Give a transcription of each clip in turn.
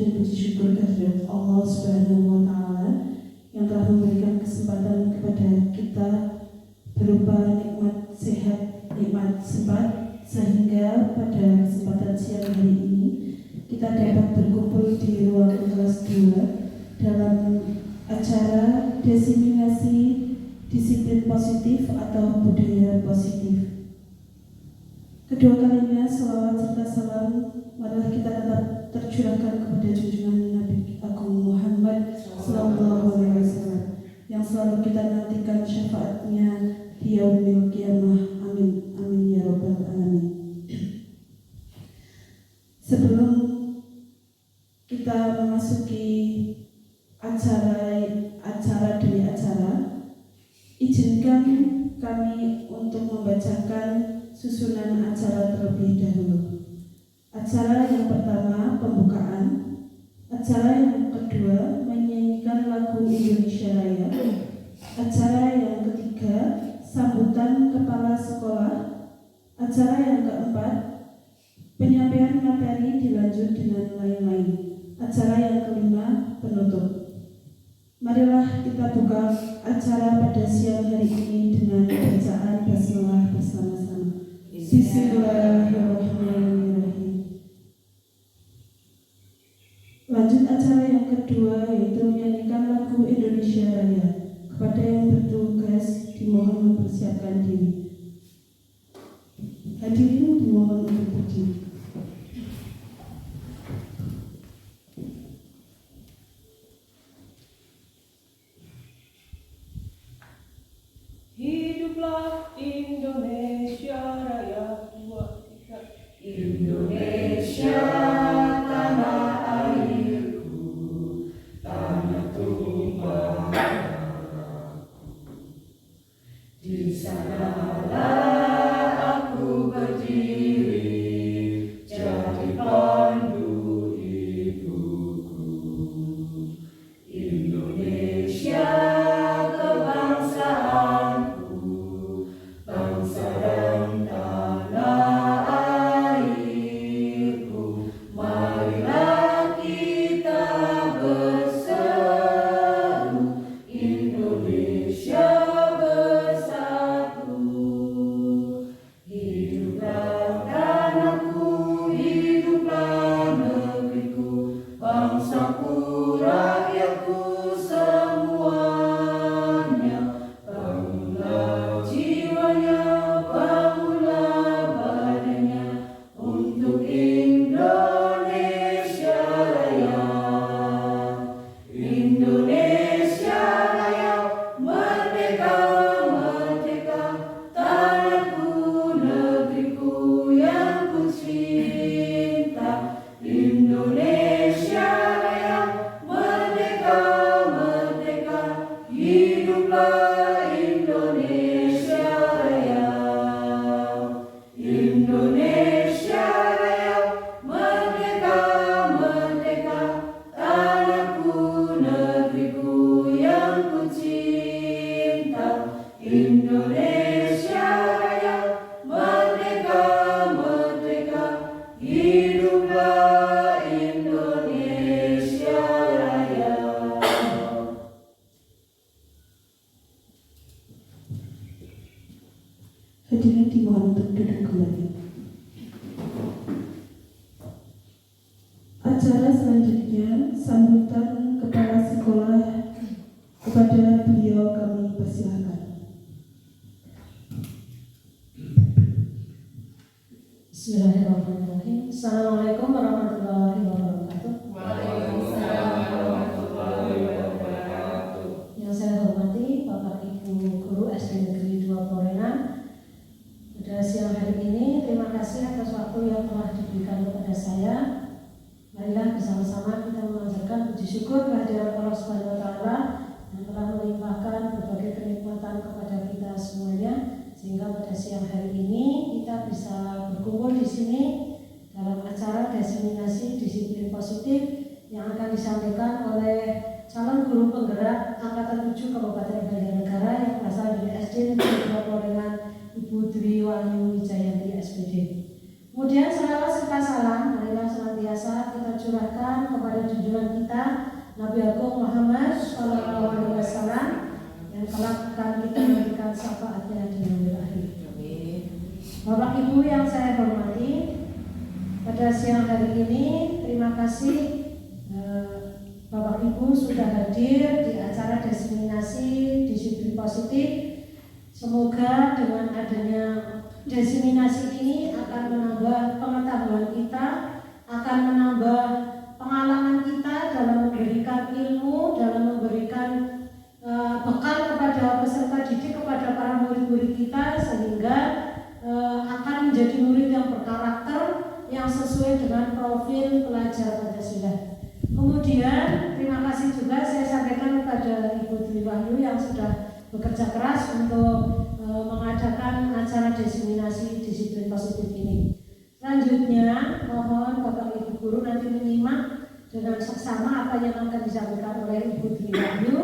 dan puji syukur kehadirat Allah Subhanahu wa Ta'ala yang telah memberikan kesempatan kepada kita berupa nikmat sehat, nikmat sempat, sehingga pada kesempatan siang hari ini kita dapat berkumpul di ruang kelas 2 dalam acara diseminasi disiplin positif atau budaya positif. Kedua kalinya selawat serta salam marilah kita tetap tercurahkan kepada junjungan Nabi Agung Muhammad Sallallahu Alaihi Wasallam yang selalu kita nantikan syafaatnya di yaumil qiyamah. Amin, amin ya robbal alamin. Sebelum kita memasuki acara demi acara, izinkan kami untuk membacakan susunan acara terlebih dahulu. Acara yang pertama pembukaan, acara yang kedua menyanyikan lagu Indonesia Raya, acara yang ketiga sambutan kepala sekolah, acara yang keempat penyampaian materi dilanjut dengan lain-lain, acara yang kelima penutup. Marilah kita buka acara pada siang hari ini dengan bacaan basmalah bersama-sama. Bismillahirrahmanirrahim. Lanjut acara yang kedua yaitu menyanyikan lagu Indonesia Raya. Kepada yang bertugas dimohon mempersiapkan diri. Hadirin dimohon untuk berdiri. Hiduplah Indonesia Raya, 2, 3. Indonesia tanah airku, tanah tumpah darahku. Di sanalah aku berdiri, jadi pandu ibuku. Indonesia Hadirin dimohon untuk duduk kembali. Acara selanjutnya sambutan kepala sekolah. Kepada beliau kami persilakan. Bismillahirrahmanirrahim. Assalamualaikum warahmatullahi wabarakatuh. Waalaikumsalam warahmatullahi wabarakatuh. Yang saya hormati Bapak Ibu Guru SD Negeri 2 Porengan. Pada siang hari ini, terima kasih atas waktu yang telah diberikan kepada saya. Marilah bersama-sama kita memanjatkan puji syukur kehadirat Allah Subhanahu wa Ta'ala yang telah melimpahkan berbagai kenikmatan kepada kita semuanya, sehingga pada siang hari ini kita bisa berkumpul di sini dalam acara diseminasi disiplin positif yang akan disampaikan oleh calon guru penggerak Angkatan 7 Kabupaten Banjarnegara yang berasal dari SD Negeri 2 Porengan, Ibu Dwi Wahyu Wijayanti SPD. Kemudian selawat serta salam marilah senantiasa kita curahkan kepada junjungan kita Nabi Agung Muhammad SAW yang kelak akan kita berikan syafaatnya di yaumil akhir. Bapak Ibu yang saya hormati, pada siang hari ini terima kasih Bapak Ibu sudah hadir di acara diseminasi disiplin positif. Semoga dengan adanya diseminasi ini akan menambah pengetahuan kita, akan menambah pengalaman kita dalam memberikan ilmu, dalam memberikan bekal kepada peserta didik, kepada para murid-murid kita, sehingga akan menjadi murid yang berkarakter, yang sesuai dengan profil pelajar Pancasila. Kemudian terima kasih juga saya sampaikan kepada Ibu Dwi Wahyu yang sudah bekerja keras untuk mengadakan acara diseminasi disiplin positif ini. Selanjutnya mohon Bapak Ibu guru nanti menyimak dengan seksama apa yang akan disampaikan oleh Ibu Dwi Wahyu,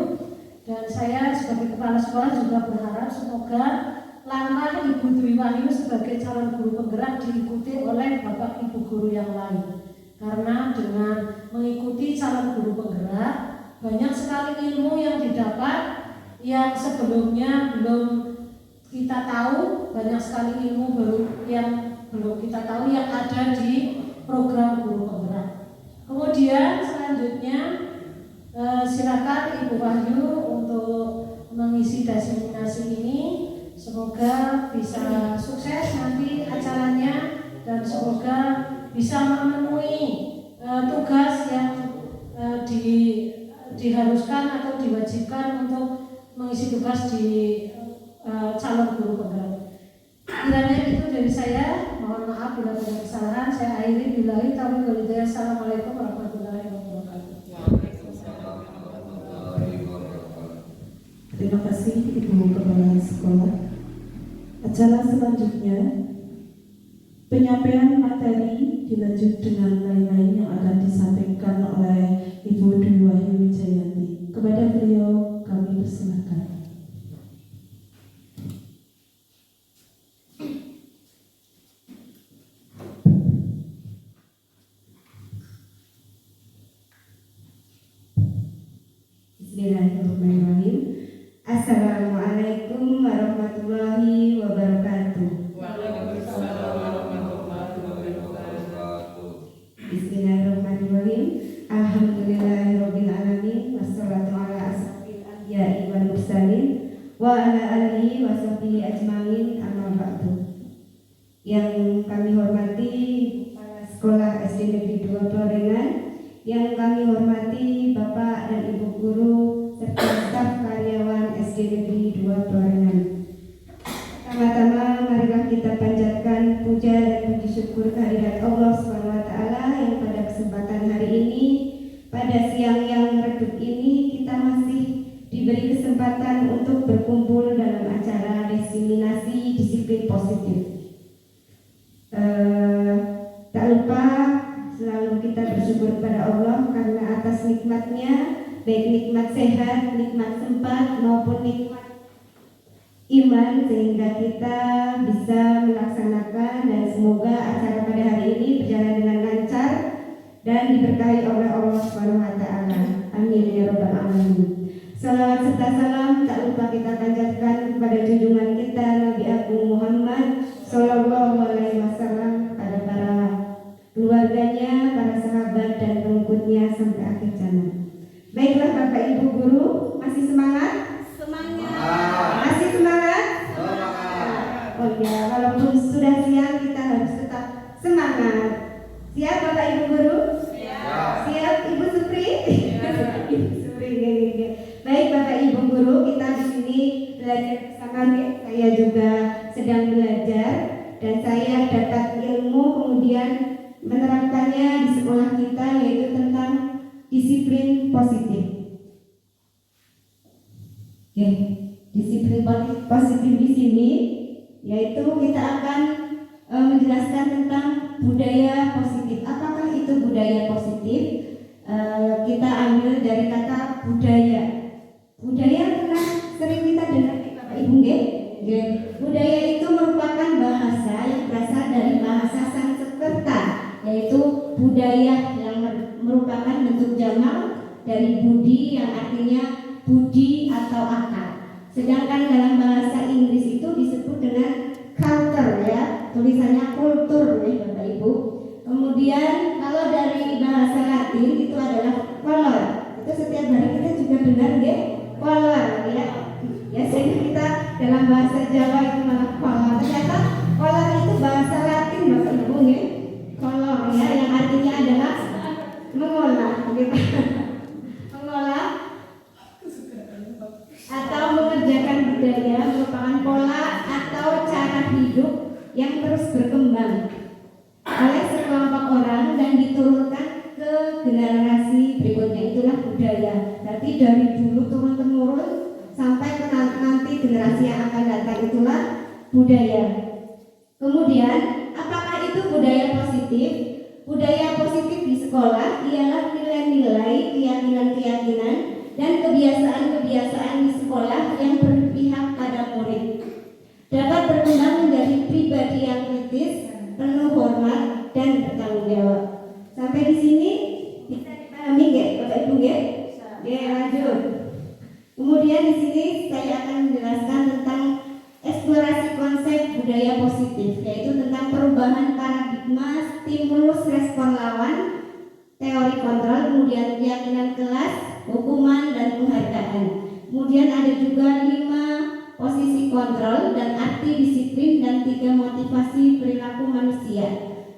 dan saya sebagai kepala sekolah juga berharap semoga langkah Ibu Dwi Wahyu sebagai calon guru penggerak diikuti oleh Bapak Ibu guru yang lain. Karena dengan mengikuti calon guru penggerak, banyak sekali ilmu yang didapat yang sebelumnya belum kita tahu, banyak sekali ilmu baru yang belum kita tahu yang ada di program guru penggerak. Kemudian selanjutnya silakan Ibu Wahyu untuk mengisi diseminasi ini. Semoga bisa sukses nanti acaranya dan semoga bisa memenuhi tugas yang diharuskan atau diwajibkan untuk mengisi tugas di calon guru penggerak. Kiranya itu dari saya. Mohon maaf bila ada kesalahan. Saya akhiri billahi taufiq wal hidayah. Assalamualaikum warahmatullahi wabarakatuh. Terima kasih Ibu Kepala Sekolah. Acara selanjutnya penyampaian materi dilanjut dengan lain-lain yang akan disampaikan oleh Ibu Dwi Wahyu Wijayanti. Kepada beliau kami persilakan. Bismillahirrahmanirrahim. Assalamualaikum warahmatullahi wabarakatuh. Bismillahirrahmanirrahim. Alhamdulillahirabbil alamin wassalatu ala asrofil anbiya'i wal mursalin wa ala alihi wa sahbihi ajmain, amma ba'du. Yang kami hormati Kepala Sekolah SD Negeri 2 Plorengan, yang kami hormati Bapak dan Ibu guru serta staf karyawan SD Negeri 2 Plorengan. Pertama-tama marilah kita panjatkan puja dan puji syukur kehadirat Allah SWT yang pada kesempatan hari ini, pada siang yang redup ini, kita masih diberi kesempatan untuk berkumpul dalam acara diseminasi disiplin positif. Tak lupa selalu kita bersyukur kepada Allah karena atas nikmatnya, baik nikmat sehat, nikmat sempat maupun nikmat iman, sehingga kita bisa melaksanakan, dan semoga acara pada hari ini berjalan dengan lancar dan diberkahi oleh Allah SWT. Amin ya rabbal alamin. Salawat serta salam tak lupa kita panjatkan kepada junjungan kita Nabi Agung Muhammad Sallallahu Alaihi Wasallam, kepada para keluarganya, para sahabat dan pengikutnya sampai akhir zaman. Baiklah Bapak Ibu guru, masih semangat? Masih semangat? Oh ya, walaupun sudah siang kita harus tetap semangat. Siap Bapak Ibu guru? Siap Ibu Supri? Ibu Supri, gini. Baik Bapak Ibu guru, kita di sini belajar bersama. Saya juga sedang belajar dan saya dapat ilmu kemudian menerapkannya di sekolah kita, yaitu tentang disiplin positif. Oke, disiplin positif di sini yaitu kita akan menjelaskan tentang budaya positif. Apakah itu budaya positif? Kita ambil dari kata budaya. Budaya pernah sering kita dengar Bapak Ibu nggih? Budaya itu merupakan bahasa yang berasal dari bahasa Sanskerta, yaitu budaya yang dari budi yang artinya budi atau akal. Sedangkan dalam bahasa Inggris itu disebut dengan culture ya, tulisannya kultur ya Bapak Ibu. Kemudian kalau dari bahasa Latin itu adalah color. Itu setiap hari kita juga dengar ya, color ya. Biasanya kita dalam bahasa Jawa itu malah color. Ternyata color itu bahasa Latin Bapak Ibu ya. Color ya yang artinya adalah mengolah gitu. Mengolah atau mengerjakan budaya merupakan pola atau cara hidup yang terus berkembang oleh sekelompok orang dan diturunkan ke generasi berikutnya, itulah budaya. Berarti dari dulu turun temurun sampai ke nanti generasi yang akan datang, itulah budaya. Kemudian apakah itu budaya positif? Budaya positif di sekolah ialah nilai-nilai, keyakinan-keyakinan dan kebiasaan-kebiasaan di sekolah yang berpihak pada murid, dapat berkembang menjadi pribadi yang kritis, penuh hormat dan bertanggung jawab. Sampai di sini bisa dipahami nggak Bapak Ibu ya? Ya lanjut. Kemudian di sini saya akan menjelaskan tentang eksplorasi konsep budaya positif, yaitu tentang perubahan paradigma, stimulus respon lawan, teori kontrol, kemudian keyakinan kelas, hukuman dan penghargaan. Kemudian ada juga 5 posisi kontrol dan arti disiplin dan 3 motivasi perilaku manusia.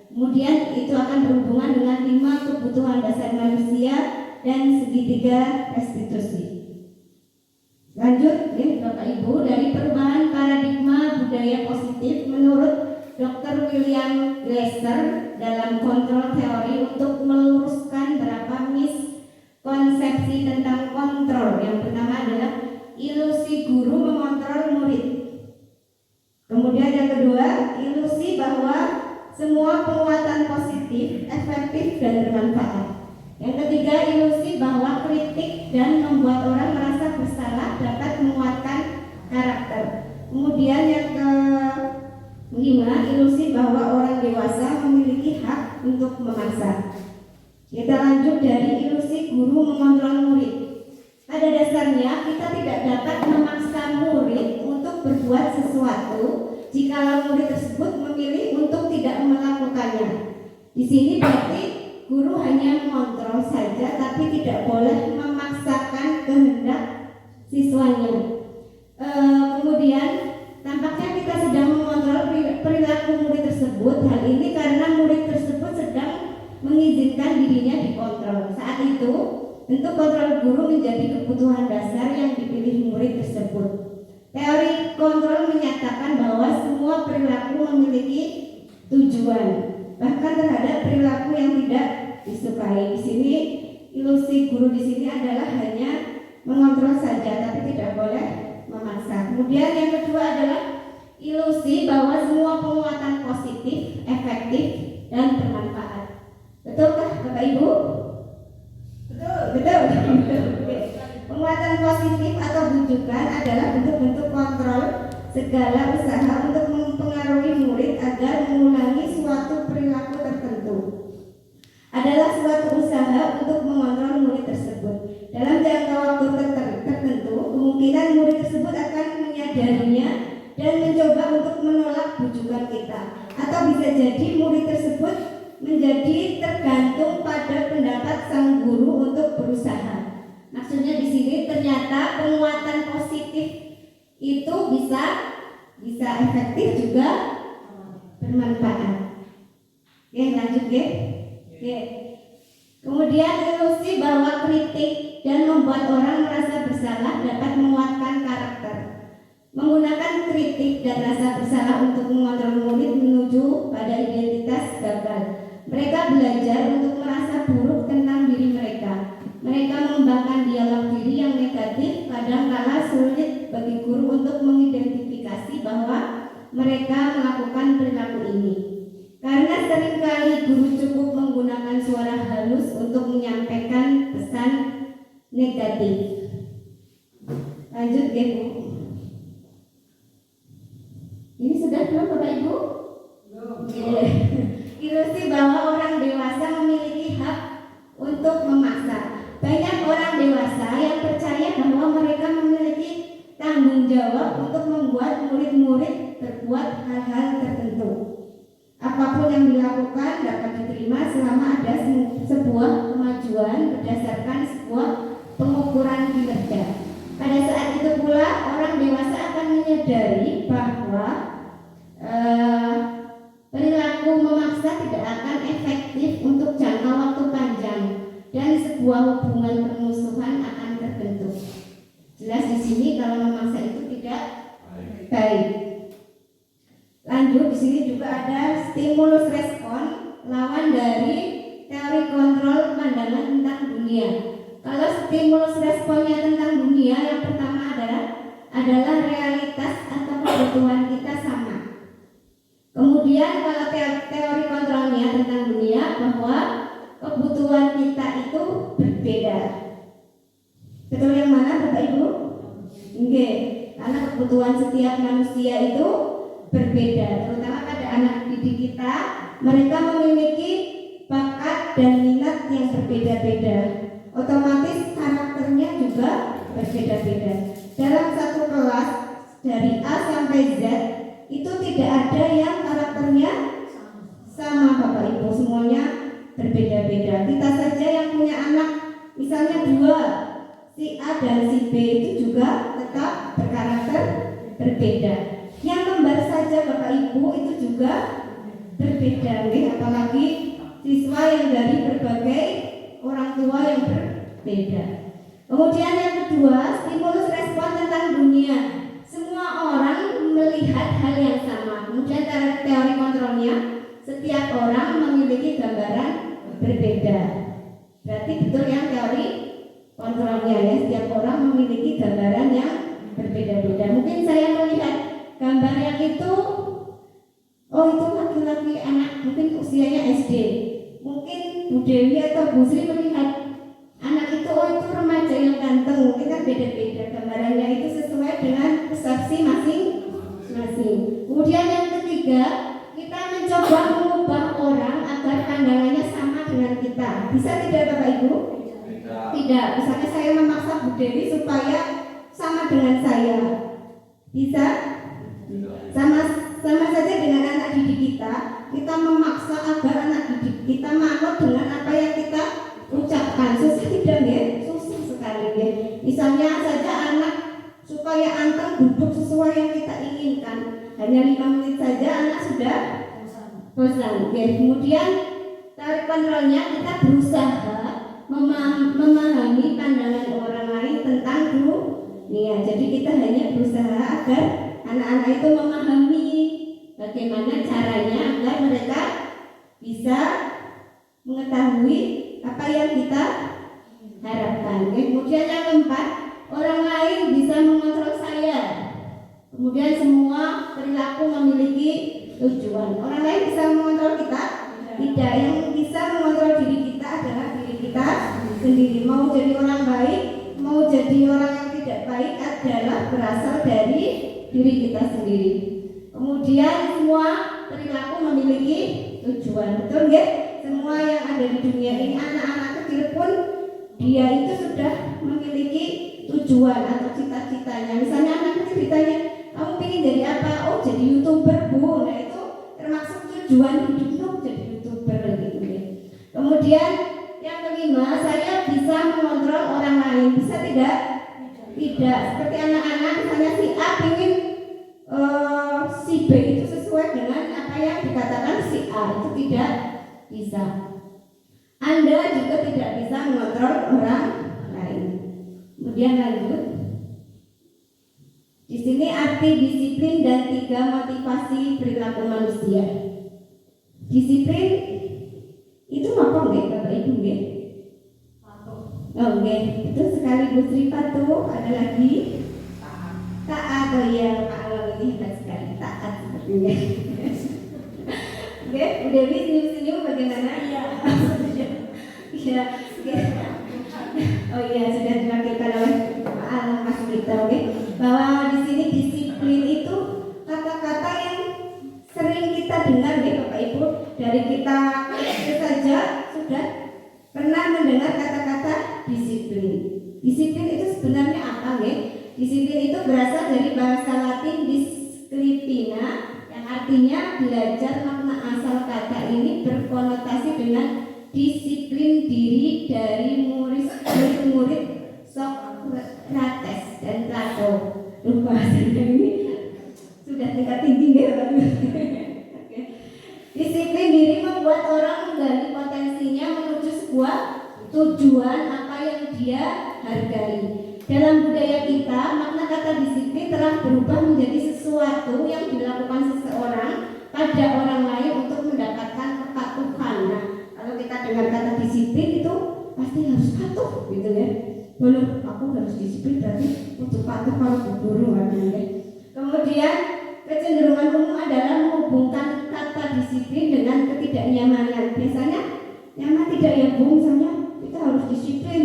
Kemudian itu akan berhubungan dengan 5 kebutuhan dasar manusia dan segitiga restitusi. Lanjut ya Bapak Ibu, dari perubahan paradigma budaya positif menurut Dr. William Glasser dalam kontrol teori untuk meluruskan berapa miskonsepsi tentang kontrol. Yang pertama adalah ilusi guru mengontrol murid. Kemudian yang kedua, ilusi bahwa semua penguatan positif, efektif dan bermanfaat. Yang ketiga, ilusi bahwa kritik dan membuat orang merasa bersalah dapat menguatkan karakter. Kemudian yang kelima, ilusi bahwa orang dewasa memiliki hak untuk memaksa. Kita lanjut dari ilusi guru mengontrol murid. Pada dasarnya kita tidak dapat memaksa murid untuk berbuat sesuatu jika murid tersebut memilih untuk tidak melakukannya. Di sini berarti guru hanya mengontrol saja, tapi tidak boleh memaksakan kehendak siswanya. Kemudian tampaknya kita sedang mengontrol perilaku murid tersebut. Hal ini karena murid tersebut sedang mengizinkan dirinya dikontrol. Saat itu, tentu kontrol guru menjadi kebutuhan dasar yang dipilih murid tersebut. Teori kontrol menyatakan bahwa semua perilaku memiliki tujuan, bahkan terhadap perilaku yang tidak disukai. Di sini ilusi guru di sini adalah hanya mengontrol saja, tapi tidak boleh memaksa. Kemudian yang kedua adalah ilusi bahwa semua penguatan positif, efektif dan bermanfaat. Betulkah Bapak Ibu? Betul. Penguatan positif atau bujukan adalah bentuk-bentuk kontrol segala usaha untuk mempengaruhi murid agar mengulangi suatu perilaku tertentu. Adalah suatu usaha untuk mengontrol murid tersebut. Dalam jangka waktu tertentu, kemungkinan murid tersebut akan menyadarinya dan mencoba untuk menolak bujukan kita. Atau bisa jadi murid tersebut menjadi tergantung pada pendapat sang guru untuk berusaha. Maksudnya di sini ternyata penguatan positif itu bisa efektif juga bermanfaat. Oke, lanjut ya. Oke. Kemudian ilusi bahwa kritik dan membuat orang merasa bersalah dapat menguatkan karakter. Menggunakan kritik dan rasa bersalah untuk mengontrol murid menuju pada identitas gagal. Mereka belajar untuk merasa buruk tentang diri mereka. Mereka mengembangkan dialog diri yang negatif, kadang-kala sulit bagi guru untuk mengidentifikasi bahwa mereka melakukan perilaku ini. Karena seringkali guru cukup menggunakan suara halus untuk menyampaikan pesan negatif. Lanjut ya Bu. Ini sudah belum Bapak Ibu? Belum. Ilusi bahwa orang dewasa memiliki hak untuk memaksa. Banyak orang hal-hal tertentu. Apapun yang dilakukan dapat diterima selama ada sebuah kemajuan berdasarkan sebuah pengukuran kinerja. Pada saat itu pula orang dewasa akan menyadari bahwa perilaku memaksa tidak akan efektif untuk jangka waktu panjang dan sebuah hubungan permusuhan akan terbentuk. Jelas di sini kalau memaksa itu tidak baik. Lanjut di sini juga ada stimulus respon, lawan dari teori kontrol pandangan tentang dunia. Kalau stimulus responnya tentang dunia, yang pertama adalah realitas atau kebutuhan kita sama. Kemudian kalau teori kontrolnya tentang dunia, bahwa kebutuhan kita itu berbeda. Betul yang mana Bapak Ibu? Oke, karena kebutuhan setiap manusia itu berbeda, terutama pada anak didik kita. Mereka memiliki bakat dan minat yang berbeda-beda. Otomatis karakternya juga berbeda-beda. Dalam satu kelas dari A sampai Z itu tidak ada yang karakternya sama Bapak Ibu, semuanya berbeda-beda. Kita saja yang punya anak misalnya 2, si A dan si B itu juga tetap berkarakter berbeda. Yang kembar saja Bapak Ibu itu juga berbeda, apalagi siswa yang dari berbagai orang tua yang berbeda. Kemudian yang kedua, stimulus respon tentang dunia. Semua orang melihat hal yang sama. Kemudian teori kontrolnya, setiap orang memiliki gambaran berbeda. Berarti betul yang teori kontrolnya ya, setiap orang memiliki gambaran yang berbeda-beda. Mungkin saya melihat gambar yang itu, oh itu laki-laki anak mungkin usianya SD. Mungkin Bu Dewi atau Bu Sri melihat anak itu, oh itu remaja yang ganteng. Mungkin kan beda-beda gambarannya, itu sesuai dengan persepsi masing-masing. Kemudian yang ketiga, kita mencoba mengubah orang agar pandangannya sama dengan kita. Bisa tidak Bapak Ibu? Tidak. Misalnya saya memaksa Bu Dewi supaya sama dengan saya. Bisa? Sama saja dengan anak didik kita. Kita memaksa agar anak didik kita manut dengan apa yang kita ucapkan. Susah tidak ya? Susah sekali ya. Misalnya saja anak supaya anteng duduk sesuai yang kita inginkan, hanya 5 menit saja anak sudah bosan. Kemudian tarik kontrolnya, kita berusaha memahami pandangan orang lain tentang dunia. Jadi kita hanya berusaha agar anak-anak itu memahami bagaimana caranya agar mereka bisa mengetahui apa yang kita harapkan. Kemudian yang keempat, orang lain bisa mengontrol saya. Kemudian semua perilaku memiliki tujuan. Orang lain bisa mengontrol kita? Tidak. Yang bisa mengontrol diri kita adalah diri kita sendiri. Mau jadi orang baik, mau jadi orang yang tidak baik adalah berasal dari diri kita sendiri. Kemudian semua perilaku memiliki tujuan. Betul nggak? Semua yang ada di dunia ini, anak-anak kecil pun dia itu sudah memiliki tujuan atau cita-citanya. Misalnya anak kecil ditanya, kamu ingin jadi apa? Oh jadi YouTuber Bu. Nah itu termasuk tujuan hidup, jadi YouTuber gitu ya. Kemudian yang kelima, saya bisa mengontrol orang lain. Bisa tidak? Tidak. Seperti anak-anak misalnya si A ingin si B itu sesuai dengan apa yang dikatakan si A, itu tidak bisa. Anda juga tidak bisa mengontrol orang lain. Kemudian lanjut. Di sini arti disiplin dan 3 motivasi perilaku manusia. Disiplin itu apa nggak Bapak Ibu nggak? Oh nggak, itu sekali Bu Sri patuh. Ada lagi taat. Oh ya Pak Alam ini hebat sekali, taat sepertinya. Oke, Bu Dewi senyum-senyum bagaimana? Iya. Iya. Oh iya, sudah diwakilkan oleh Pak Alam Mas Gita. Oke, bahwa di sini disiplin itu kata-kata yang sering kita dengar ya Bapak Ibu. Dari kita saja sudah pernah mendengar kata-kata disiplin. Disiplin itu sebenarnya apa ya? Disiplin itu berasal dari bahasa Latin disciplina yang artinya belajar makna asal kata ini berkonotasi dengan disiplin diri dari murid-murid Sokrates dan Plato. Bahasanya ini sudah tingkat tinggi ya Pak. Disiplin diri membuat orang menggali potensinya menuju sebuah tujuan apa yang dia hargai. Dalam budaya kita, makna kata disiplin telah berubah menjadi sesuatu yang dilakukan seseorang pada orang lain untuk mendapatkan kepatuhan. Nah, kalau kita dengar kata disiplin itu pasti harus patuh, gitu ya. Belum, aku harus disiplin berarti untuk patuh kalau guru ya. Kemudian kecenderungan umum adalah menghubungkan kata disiplin dengan ketidaknyamanan. Biasanya nyaman tidak ya Bu, misalnya kita harus disiplin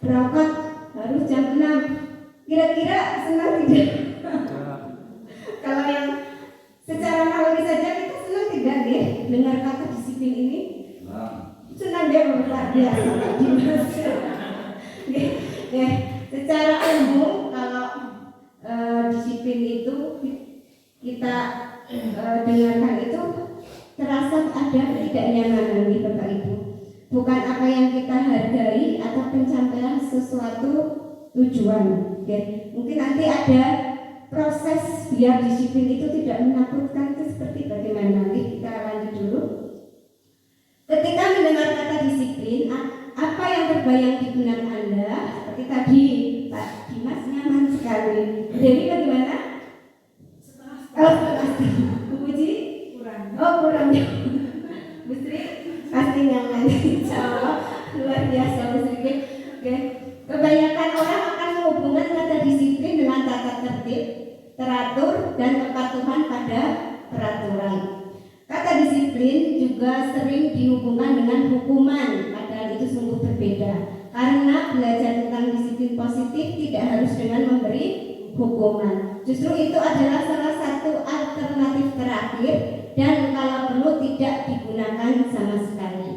berangkat harus jam 6. Kira-kira senang tidak? Kalau yang secara naluri saja kita senang tidak deh dengar kata disiplin ini? Senang deh, luar biasa. Secara umum kalau disiplin itu kita dengarkan itu terasa ada ketidaknyamanan di Bapak Ibu. Bukan apa yang kita hargai atau pencapaian sesuatu tujuan. Mungkin nanti ada proses biar disiplin itu tidak menakutkan, itu seperti bagaimana. Nanti kita lanjut dulu. Ketika mendengar kata disiplin, apa yang terbayang di benak Anda? Seperti tadi Pak Dimas nyaman sekali. Jadi bagaimana? Setengah. Bu Puji? Kurang. Oh kurang. Bu Sri? Pasti nyaman. Insyaallah luar biasa Bu Sri. Oke. Kebanyakan orang akan menghubungkan kata disiplin dengan tata tertib, teratur, dan kepatuhan pada peraturan. Kata disiplin juga sering dihubungkan dengan hukuman, padahal itu sungguh berbeda. Karena belajar tentang disiplin positif tidak harus dengan memberi hukuman. Justru itu adalah salah satu alternatif terakhir dan kalau perlu tidak digunakan sama sekali.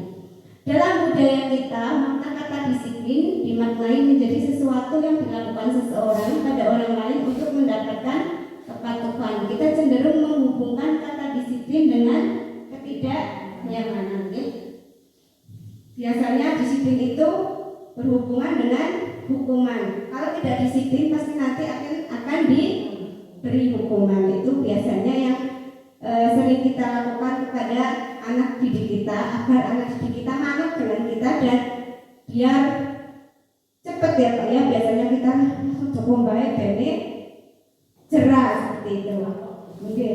Dalam budaya kita, makna kata disiplin dimaknai menjadi sesuatu yang dilakukan seseorang pada orang lain untuk mendapatkan kepatuhan. Kita cenderung menghubungkan kata disiplin dengan ketidaknyamanan. Biasanya disiplin itu berhubungan dengan hukuman. Kalau tidak disiplin pasti nanti akan diberi hukuman. Itu biasanya yang sering kita lakukan kepada anak didik kita agar anak didik kita manut dengan kita dan biar cepat ya Pak ya. Biasanya kita cukup baik ini cerah seperti itu. Oke.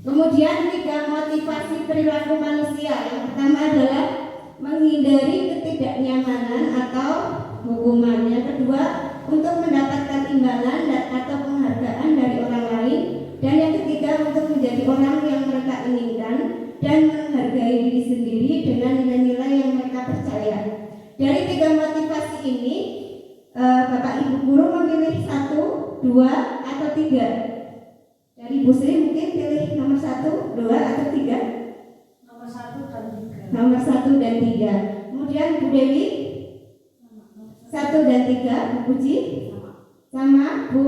Kemudian 3 motivasi perilaku manusia. Yang pertama adalah menghindari ketidaknyamanan atau hukuman. Yang kedua, untuk mendapatkan imbalan atau penghargaan dari orang lain. Dan yang ketiga, untuk menjadi orang yang mereka inginkan dan menghargai diri sendiri dengan nilai-nilai yang mereka percaya. Dari 3 motivasi ini, Bapak Ibu guru memilih 1, 2, atau 3. Dari Bu Sri mungkin pilih nomor 1, 2, atau 3? Nomor 1 dan 3. Nomor 1 dan 3. Kemudian Bu Dewi 1 dan 3. Bu Puji sama. Bu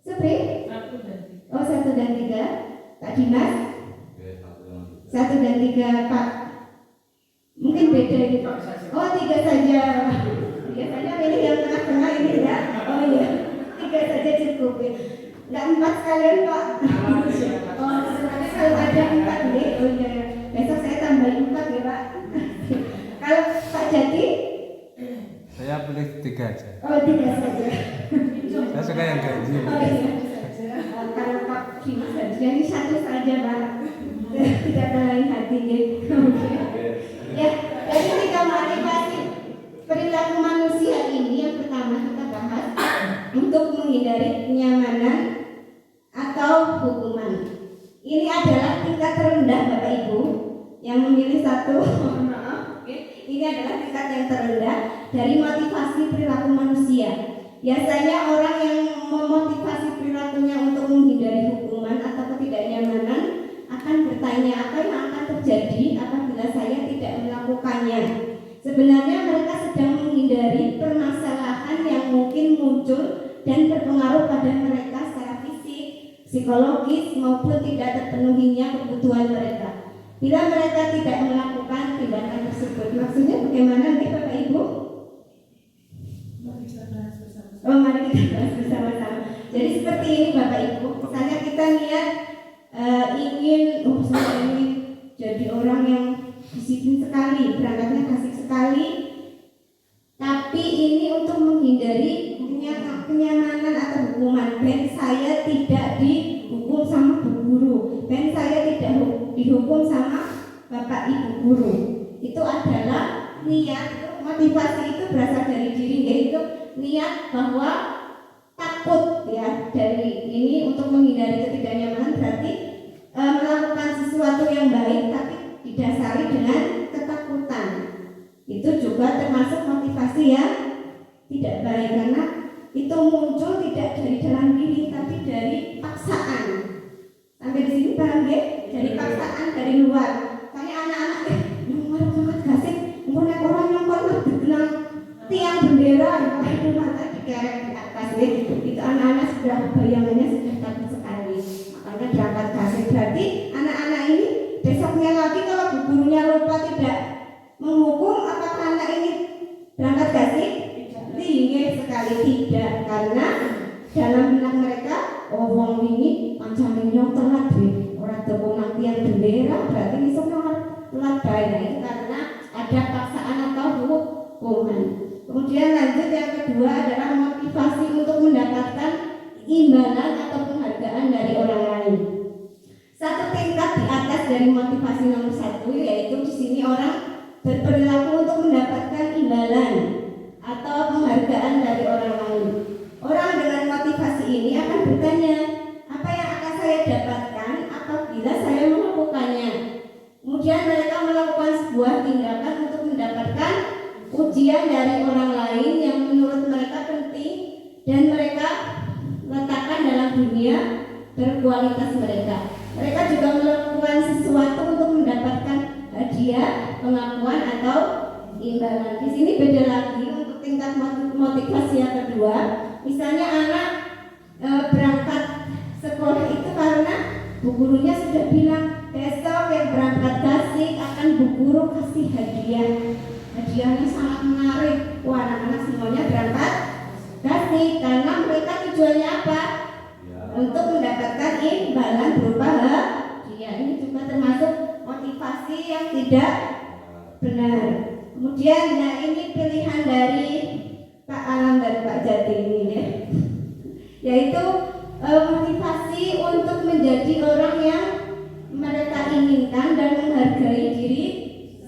Supri 1 dan 3. Oh 1 dan 3. Pak Dimas 1 dan 3. Pak mungkin beda ini Pak. Oh 3 saja. Biasanya pilih yang tengah-tengah ini ya. Oh iya 3 saja cukup. Enggak 4 sekalian Pak. Oh sebenarnya kalau ada 4 nih. Oh iya besok saya tambahin 4 ya Pak. Kalau Pak Jati saya pilih 3 aja. Oh 3 saja. Saya suka yang gaji. Oh iya. Kalau Pak Dimas jadi 1 saja Pak. Tidak terlain hati gitu. Ya, dari 3 motivasi perilaku manusia ini yang pertama kita bahas untuk menghindari kenyamanan atau hukuman. Ini adalah tingkat terendah Bapak Ibu yang memilih 1. Ini adalah tingkat yang terendah dari motivasi perilaku manusia. Biasanya orang yang memotivasi perilakunya untuk menghindari hukuman atau ketidaknyamanan akan bertanya apa yang akan terjadi apabila saya tidak melakukannya. Sebenarnya mereka sedang menghindari permasalahan yang mungkin muncul dan berpengaruh pada mereka secara fisik, psikologis maupun tidak terpenuhinya kebutuhan mereka. Bila mereka tidak melakukan tindakan tersebut, maksudnya bagaimana nih Bapak Ibu? Oh, mari kita bahas bersama-sama. Jadi seperti ini Bapak Ibu, misalnya kita niat ingin, saya ingin jadi orang yang disiplin sekali, berangkatnya kasih sekali, tapi ini untuk menghindari kenyamanan atau hukuman. Ben saya tidak dihukum sama bu guru, ben saya tidak dihukum sama bapak ibu guru. Itu adalah niat, motivasi itu berasal dari diri, yaitu niat bahwa takut ya dari ini untuk menghindari ketidaknyamanan, berarti melakukan sesuatu yang baik tapi didasari dengan ketakutan. Itu juga termasuk motivasi yang tidak baik, karena itu muncul tidak dari dalam diri tapi dari paksaan. Sampai di sini paham ya? Dari paksaan dari luar. Kayak anak-anak nomor gasik, mulai orang yang pernah dibilang tiang bendera itu mata dikerek di atas ya. Itu anak-anak sudah bayangannya sudah takut sekali. Makanya berangkat gasik. Berarti anak-anak ini besoknya lagi kalau bu gurunya lupa tidak menghukum, apakah anak ini berangkat gasik? Tinggi sekali tidak, karena dalam benak mereka wong ini pancane nyok telat deh, ora teko tiang bendera berarti iso telat bae. Nah, itu karena ada paksaan atau hukuman. Kemudian lanjut yang kedua adalah motivasi untuk mendapatkan imbalan atau penghargaan dari orang lain. Satu tingkat di atas dari motivasi nomor 1, yaitu di sini orang berperilaku untuk mendapatkan imbalan atau penghargaan dari orang lain. Orang dengan motivasi ini akan bertanya, apa yang akan saya dapatkan apabila saya melakukannya? Kemudian mereka melakukan sebuah tindakan untuk mendapatkan ujian dari orang lain yang menurut mereka penting dan mereka letakkan dalam dunia berkualitas mereka. Mereka juga melakukan sesuatu untuk mendapatkan hadiah, pengakuan atau imbalan. Di sini beda lagi untuk tingkat motivasi yang kedua. Misalnya anak berangkat sekolah itu karena bu gurunya sudah bilang besok yang berangkat gasik akan bu guru kasih hadiah. Hadiahnya sangat menarik. Wah, anak-anak semuanya berangkat gasik karena mereka tujuannya apa? Untuk mendapatkan imbalan berupa hadiah. Ini juga termasuk motivasi yang tidak benar. Kemudian, nah ini pilihan dari Pak Alam dan Pak Jati ini ya, yaitu motivasi untuk menjadi orang yang mereka inginkan dan menghargai diri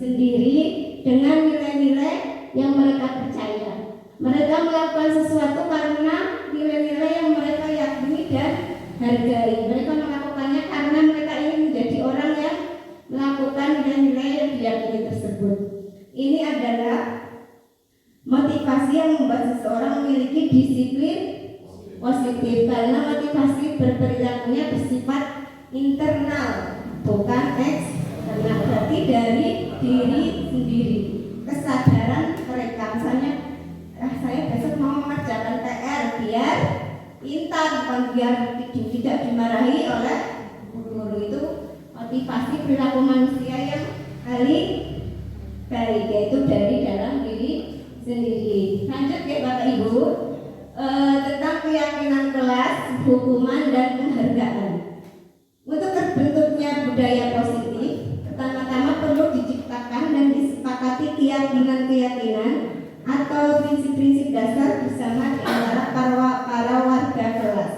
sendiri dengan nilai-nilai yang mereka percaya. Mereka melakukan sesuatu karena nilai-nilai yang mereka yakini dan hargai. Mereka melakukannya karena mereka ingin menjadi orang yang melakukan nilai-nilai yang diyakini tersebut. Ini adalah motivasi yang membuat seseorang memiliki disiplin positif, karena motivasi berperilakunya bersifat internal, bukan eksternal, berarti dari diri sendiri. Kesadaran mereka, misalnya saya besok mau mengerjakan PR biar pintar, bukan biar tidak dimarahi oleh guru. Itu motivasi perilaku manusia yang paling baik, yaitu dari dalam diri sendiri. Lanjut ya Bapak Ibu, tentang keyakinan kelas, hukuman dan penghargaan. Untuk terbentuknya budaya positif, pertama-tama perlu diciptakan dan disepakati keyakinan-keyakinan atau prinsip-prinsip dasar bersama di antara para warga kelas.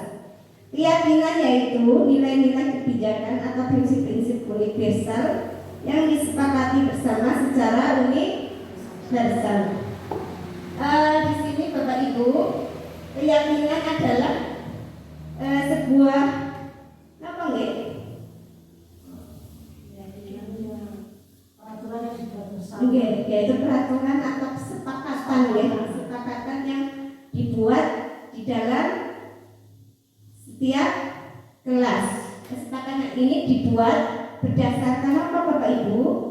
Keyakinan yaitu nilai-nilai kebijakan atau prinsip-prinsip universal yang disepakati bersama secara universal. Di sini Bapak Ibu, keyakinan adalah sebuah apa nggih? Peraturan yang sudah bersama. Nggih, yaitu peraturan atau kesepakatan ya, kesepakatan yang dibuat di dalam setiap kelas. Kesepakatan ini dibuat berdasarkan apa Bapak Ibu?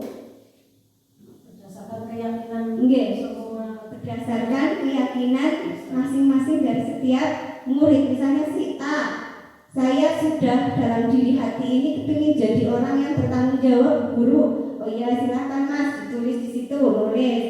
Berdasarkan keyakinan Nggih, semua. berdasarkan keyakinan masing-masing dari setiap murid. Misalnya si A saya sudah dalam diri hati ini kepingin jadi orang yang bertanggung jawab, guru. Oh iya, silakan Mas, ditulis di situ, nulis,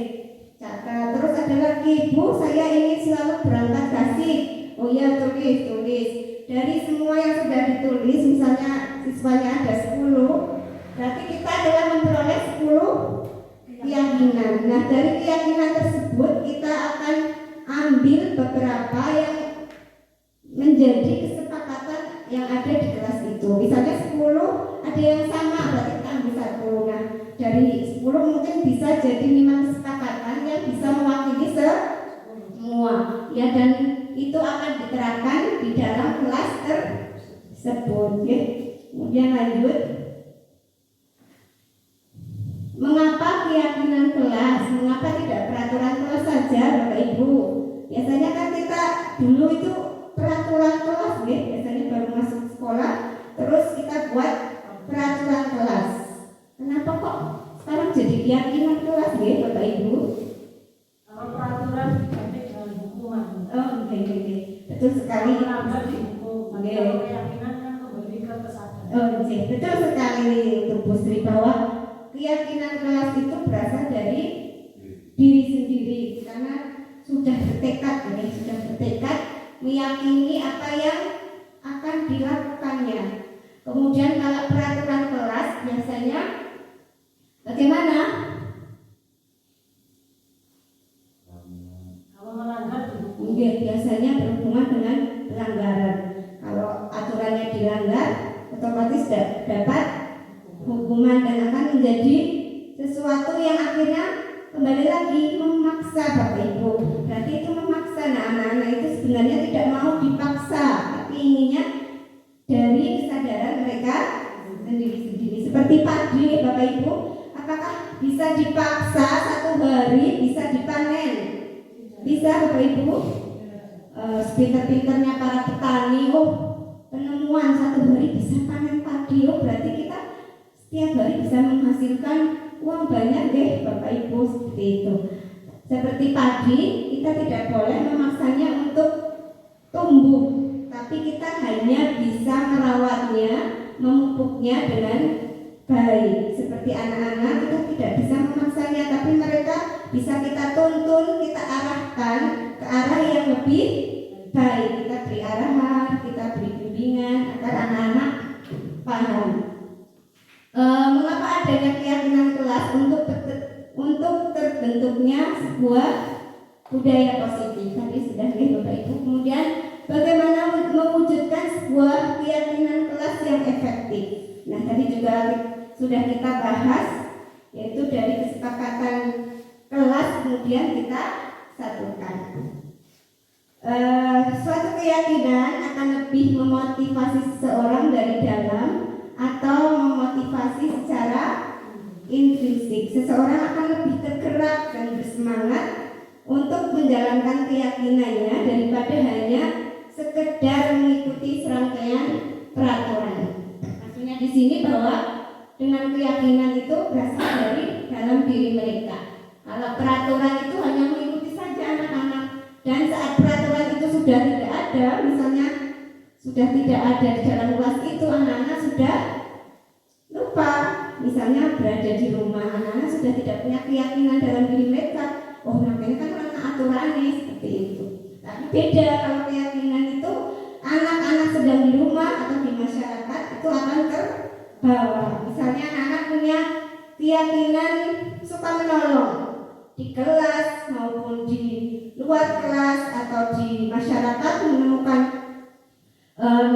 catat. Terus ada lagi, Bu, saya ingin selalu berangkat kasih. Oh iya, tulis. Dari semua yang sudah ditulis, misalnya siswanya ada 10, berarti kita telah memperoleh 10 keyakinan. Nah, dari keyakinan tersebut kita akan ambil beberapa yang menjadi kesepakatan yang ada di kelas itu. Misalnya 10 ada yang sama, berarti kita ambil 1. Nah, dari 10 mungkin bisa jadi 5 kesepakatan yang bisa mewakili semua. Ya, dan itu akan diterapkan di dalam kelas tersebut. Ya. Kemudian lanjut. Mengapa keyakinan kelas? Mengapa tidak peraturan kelas saja, Bapak Ibu? Biasanya kan kita dulu itu peraturan kelas, ya. Biasanya baru masuk sekolah, terus kita buat peraturan kelas. Kenapa kok sekarang jadi keyakinan kelas, ya, Bapak Ibu? Kalau peraturan diganti dengan hukuman. Oh, oke. Betul sekali. Melanggar dihukum. Oke. Kalau keyakinan kan kembali ke kesadaran. Oh, oke. Betul sekali untuk Bu Sri bahwa keyakinan kelas itu berasal dari diri sendiri karena sudah bertekad meyakini apa yang akan dilakukannya. Kemudian kalau peraturan kelas biasanya bagaimana? Kalau melanggar dihukum. Biasanya berhubungan dengan pelanggaran. Kalau aturannya dilanggar, otomatis dapat hukuman dan akan menjadi sesuatu yang akhirnya kembali lagi memaksa, Bapak Ibu. Berarti itu memaksa. Nah, anak-anak itu sebenarnya tidak mau dipaksa, tapi inginnya dari kesadaran mereka sendiri-sendiri. Seperti padi, Bapak Ibu, apakah bisa dipaksa 1 hari bisa dipanen? Bisa, Bapak Ibu? Sepintar-pintarnya para petani, penemuan 1 hari bisa panen padi. Berarti kita setiap hari bisa menghasilkan uang banyak, deh, Bapak Ibu, seperti itu. Seperti padi, kita tidak boleh memaksanya untuk tumbuh, tapi kita hanya bisa merawatnya, memupuknya dengan baik. Seperti anak-anak, kita tidak bisa memaksanya, tapi mereka bisa kita tuntun, kita arahkan ke arah yang lebih baik. Kita beri arahan, kita beri bimbingan agar anak-anak paham. Mengapa adanya keyakinan kelas untuk terbentuknya sebuah budaya positif? Tadi sudah, Bapak Ibu. Kemudian bagaimana mewujudkan sebuah keyakinan kelas yang efektif? Nah, tadi juga sudah kita bahas, yaitu dari kesepakatan kelas kemudian kita satukan. Suatu keyakinan akan lebih memotivasi seseorang dari dalam atau memotivasi secara intrinsik. Seseorang akan lebih tergerak dan bersemangat untuk menjalankan keyakinannya daripada hanya sekedar mengikuti serangkaian peraturan. Maksudnya di sini bahwa dengan keyakinan itu berasal dari dalam diri mereka. Kalau peraturan itu hanya mengikuti saja anak-anak, dan saat peraturan itu sudah tidak ada, misalnya sudah tidak ada di dalam kelas itu, anak-anak sudah lupa, misalnya berada di rumah, anak-anak sudah tidak punya keyakinan dalam diri mereka. Oh, makanya kan karena aturannya seperti itu. Tapi beda kalau keyakinan itu anak-anak sedang di rumah atau di masyarakat itu akan terbawa. Misalnya anak-anak punya keyakinan suka menolong di kelas maupun di luar kelas atau di masyarakat, menemukan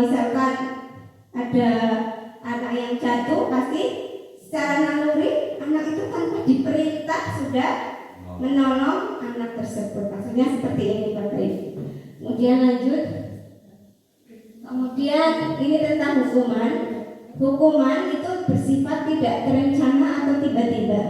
misalkan ada anak yang jatuh, pasti secara naluri anak itu tanpa diperintah sudah menolong anak tersebut. Maksudnya seperti ini, Bapak Ibu. Kemudian lanjut. Kemudian ini tentang hukuman. Hukuman itu bersifat tidak terencana atau tiba-tiba.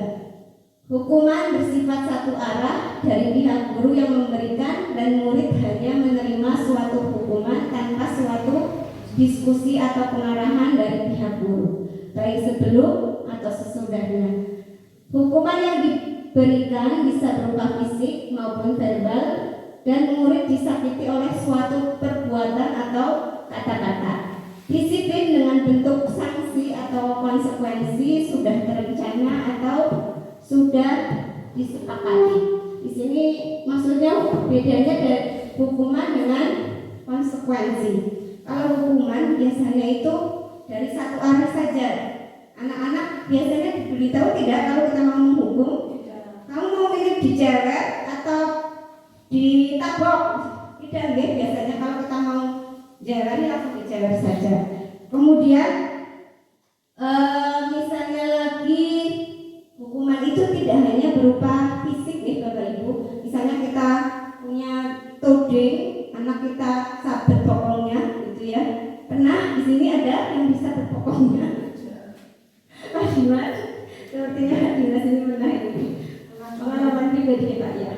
Hukuman bersifat satu arah dari pihak guru yang memberikan, dan murid hanya menerima suatu hukuman tanpa suatu diskusi atau pengarahan dari pihak guru, baik sebelum atau sesudahnya. Hukuman yang diberikan bisa berupa fisik maupun verbal, dan murid disakiti oleh suatu perbuatan atau kata-kata. Disiplin dengan bentuk sanksi atau konsekuensi sudah terencana atau sudah disepakati. Di sini maksudnya bedanya dari hukuman dengan konsekuensi. Kalau hukuman biasanya itu dari satu arah saja. Anak-anak biasanya diberitahu tidak kalau kita mau menghukum, kamu mau pilih dijeret atau ditabok. Tidak, biasanya kalau kita mau jalan langsung dijawab saja. Kemudian misalnya lagi hukuman itu tidak hanya berupa fisik ya Bapak Ibu. Misalnya kita punya tuding, anak kita sabet pokoknya gitu ya. Pernah di sini ada yang bisa berpokoknya? Mas Dimas, sepertinya Dimas ini pernah ini. Pengalaman pribadi ya Pak ya.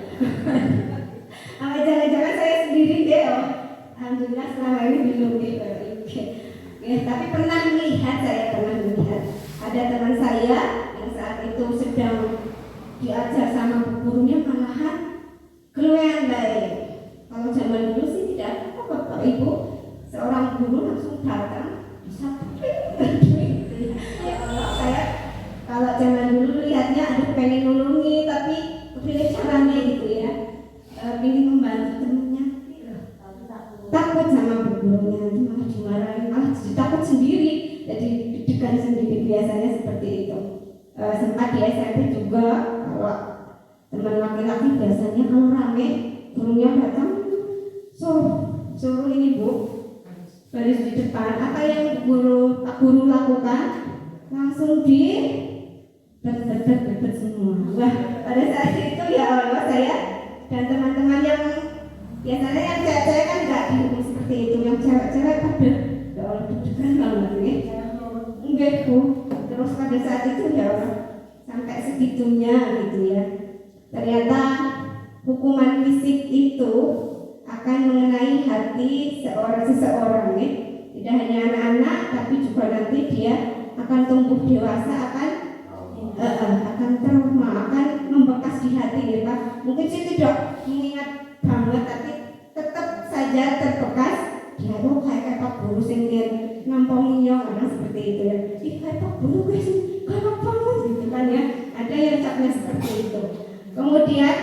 Jangan-jangan saya sendiri deh. Alhamdulillah selama ini belum ya, tapi pernah melihat ada teman saya yang saat itu sedang diajar sama gurunya malahan keluar baik. Kalau zaman dulu sih tidak apa Bapak Ibu, seorang guru langsung datang bisa ya Allah, saya kalau zaman dulu lihatnya aduh pengen nolongi tapi kepilih caranya gitu ya, ingin membantu temennya. Takut sama gurunya, malah dimarahin, malah takut sendiri, jadi deg-degan sendiri biasanya seperti itu. Sempat di SMP juga, kalau teman laki-laki biasanya kalau rame, gurunya datang, suruh ini Bu, baris di depan. Apa yang guru lakukan, langsung bet semua. Wah, pada saat itu ya Allah, saya dan teman-teman yang biasanya yang cewek-cewek kan nggak dihukum seperti itu, yang cewek-cewek pada ya Allah deg-degan banget nih. Enggak Bu, terus pada saat itu ya Allah sampai segitunya gitu ya. Ternyata hukuman fisik itu akan mengenai hati seseorang nih. Tidak hanya anak-anak tapi juga nanti dia akan tumbuh dewasa, akan trauma, akan membekas di hati ya Pak. Mungkin sih tidak mengingat banget tapi tetap saja terbekas. Ya lo kayak Pak Guru sendiri nampongi orang seperti itu ya. Kayak Pak Guru guys, kayak banget gitu kan ya. Ada yang capnya seperti itu. Kemudian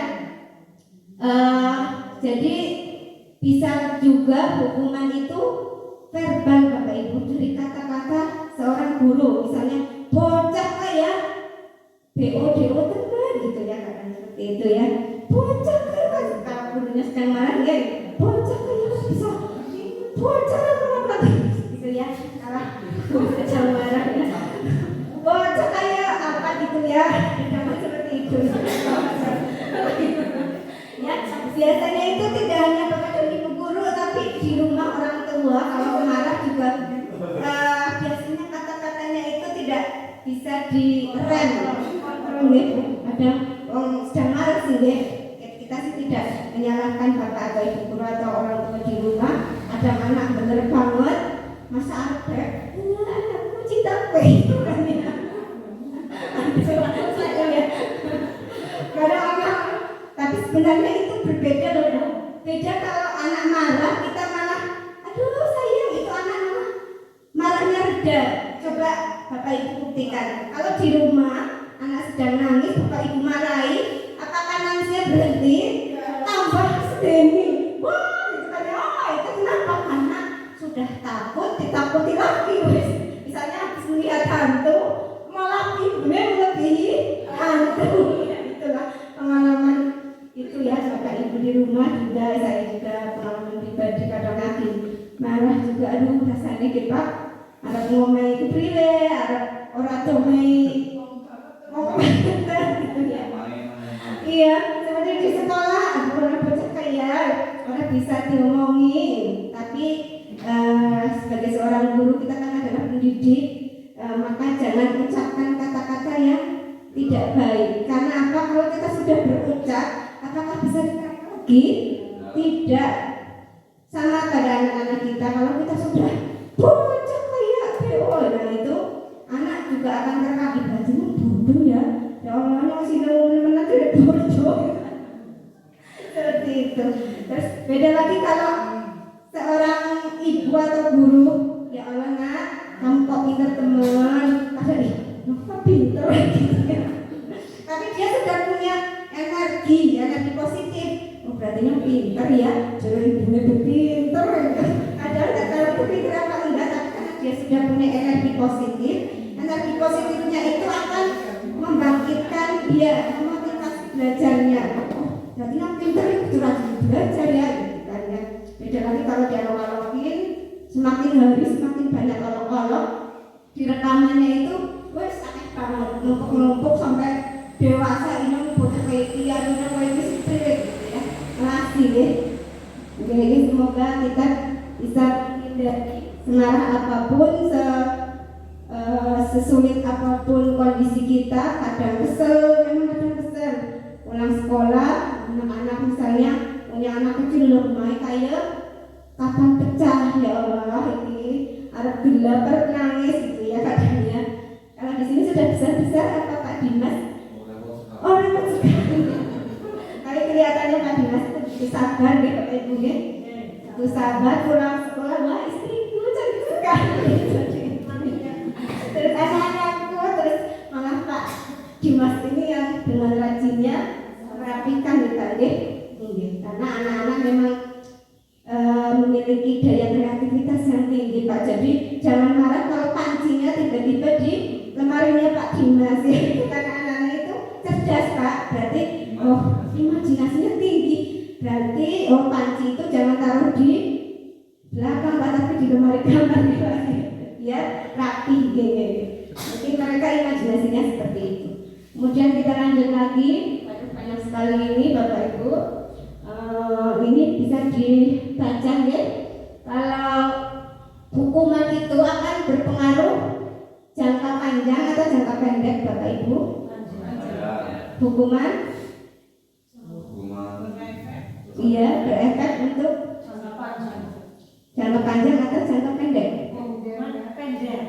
jadi bisa juga hukuman itu verbal Bapak Ibu, dari kata-kata seorang guru, misalnya bocah kayak BO teman gitu ya, kadang seperti itu ya. Bocah kayak kalau gurunya sedang marah ya, bocah kayak bisa bocah apa gitu ya, kalau sedang marah ya, bocah kayak apa gitu ya, jangan seperti itu. Ya, biasanya itu tidak hanya kepada ibu guru tapi di rumah orang tua kalau marah juga biasanya kata-katanya itu tidak bisa direm. Ada sedang marah sih, kita sih tidak menyalahkan bapak atau ibu guru atau orang tua di rumah. Ada anak bener banget masa ada anakku cinta itu kan ya. Kadang anak, tapi sebenarnya itu berbeda loh. Beda kalau anak marah kita malah aduh sayang, itu anak marahnya reda. Coba bapak ibu buktikan, kalau di rumah anak sedang nangis, bapak ibu marahi, apakah nangisnya berhenti? Tambah sedemi. Wah, itu kan itu kenapa? Karena sudah takut, ditakuti lagi. Misalnya habis melihat hantu, malah ibunya melebihi hantu. Ya, itulah pengalaman itu ya, bapak ibu di rumah juga, saya juga pengalaman pribadi kadang lagi marah juga, aduh rasanya gitu Pak, ada ngomel itu priwe, ada orang domai gitu ya. Iya, seperti di sekolah orang bocah kayak orang bisa diomongin, tapi sebagai seorang guru kita kan adalah pendidik, maka jangan ucapkan kata-kata yang tidak baik. Karena apa? Kalau kita sudah berucap, apakah bisa ditarik lagi? Tidak. Sama pada anak-anak kita, kalau kita sudah bocah kayak BO, nah itu anak juga akan terkaget, bajunya bodoh ya. Ya Allah, masih teman-teman dari bodoh. Seperti itu. Terus beda lagi kalau seorang ibu atau guru, ya Ya Allah nak, kamu kok pinter teman. Kata ih, kok pinter gitu ya. Tapi dia sudah punya energi positif. Oh berarti pinter ya, jadi ibunya pinter. Padahal nggak tahu itu pinter apa enggak, tapi karena dia sudah punya energi positif. Energi positifnya itu akan membangkitkan dia, memotivasi belajarnya. Oh, berarti yang pinter itu rajin belajar ya, gitu kan ya. Beda lagi kalau dia olok-olokin, semakin hari semakin banyak olok-olok di rekamannya itu, wes sakit banget, numpuk-numpuk sampai dewasa ini bocah kayak tiar, ini kayak spirit gitu ya, masih ya. Jadi semoga kita bisa menghindari semarah apapun, sesulit apapun kondisi kita, kadang kesel, memang kadang kesel. Pulang sekolah, anak-anak misalnya punya anak kecil rumah kayak kapan pecah ya Allah ini, Arab lapar nangis gitu ya kadangnya. Kalau di sini sudah besar-besar apa Pak Dimas? Oh repot sekali. Tapi kelihatannya Pak Dimas itu begitu sabar ya Bapak Ibu ya. Itu sabar pulang sekolah, wah istriku cantik sekali. Terus anak-anakku, terus malah Pak Dimas ini yang dengan rajinnya merapikan gitu ya. Karena anak-anak memang memiliki daya kreativitas yang tinggi Pak. Jadi jangan marah kalau pancinya tiba-tiba di lemarinya Pak Dimas ya. Karena anak-anak itu cerdas Pak. Berarti imajinasinya tinggi. Berarti panci itu jangan taruh di belakang Pak, tapi di lemari kamar ya rapi gitu. Jadi mereka imajinasinya seperti itu. Kemudian kita lanjut lagi. Banyak sekali ini Bapak Ibu. Ini bisa dibaca ya. Kalau hukuman itu akan berpengaruh jangka panjang atau jangka pendek Bapak Ibu? Hukuman? Iya, berefek untuk jangka panjang atau jangka pendek? Jangka pendek.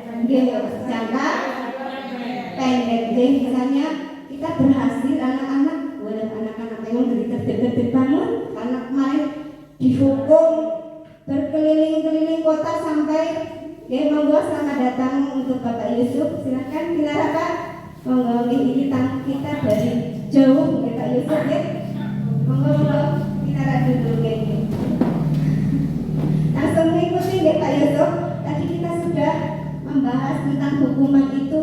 Jadi misalnya kita berhasil anak-anak yang gede-gede banget, anak main dihukum berkeliling-keliling kota sampai ya monggo selamat datang untuk Bapak Yusuf, silakan Dinaraka monggo ini tamu kita dari jauh ya Pak Yusuf ya, monggo Dinaraka dulu ya. Langsung mengikuti ya Pak Yusuf. Tadi kita sudah membahas tentang hukuman itu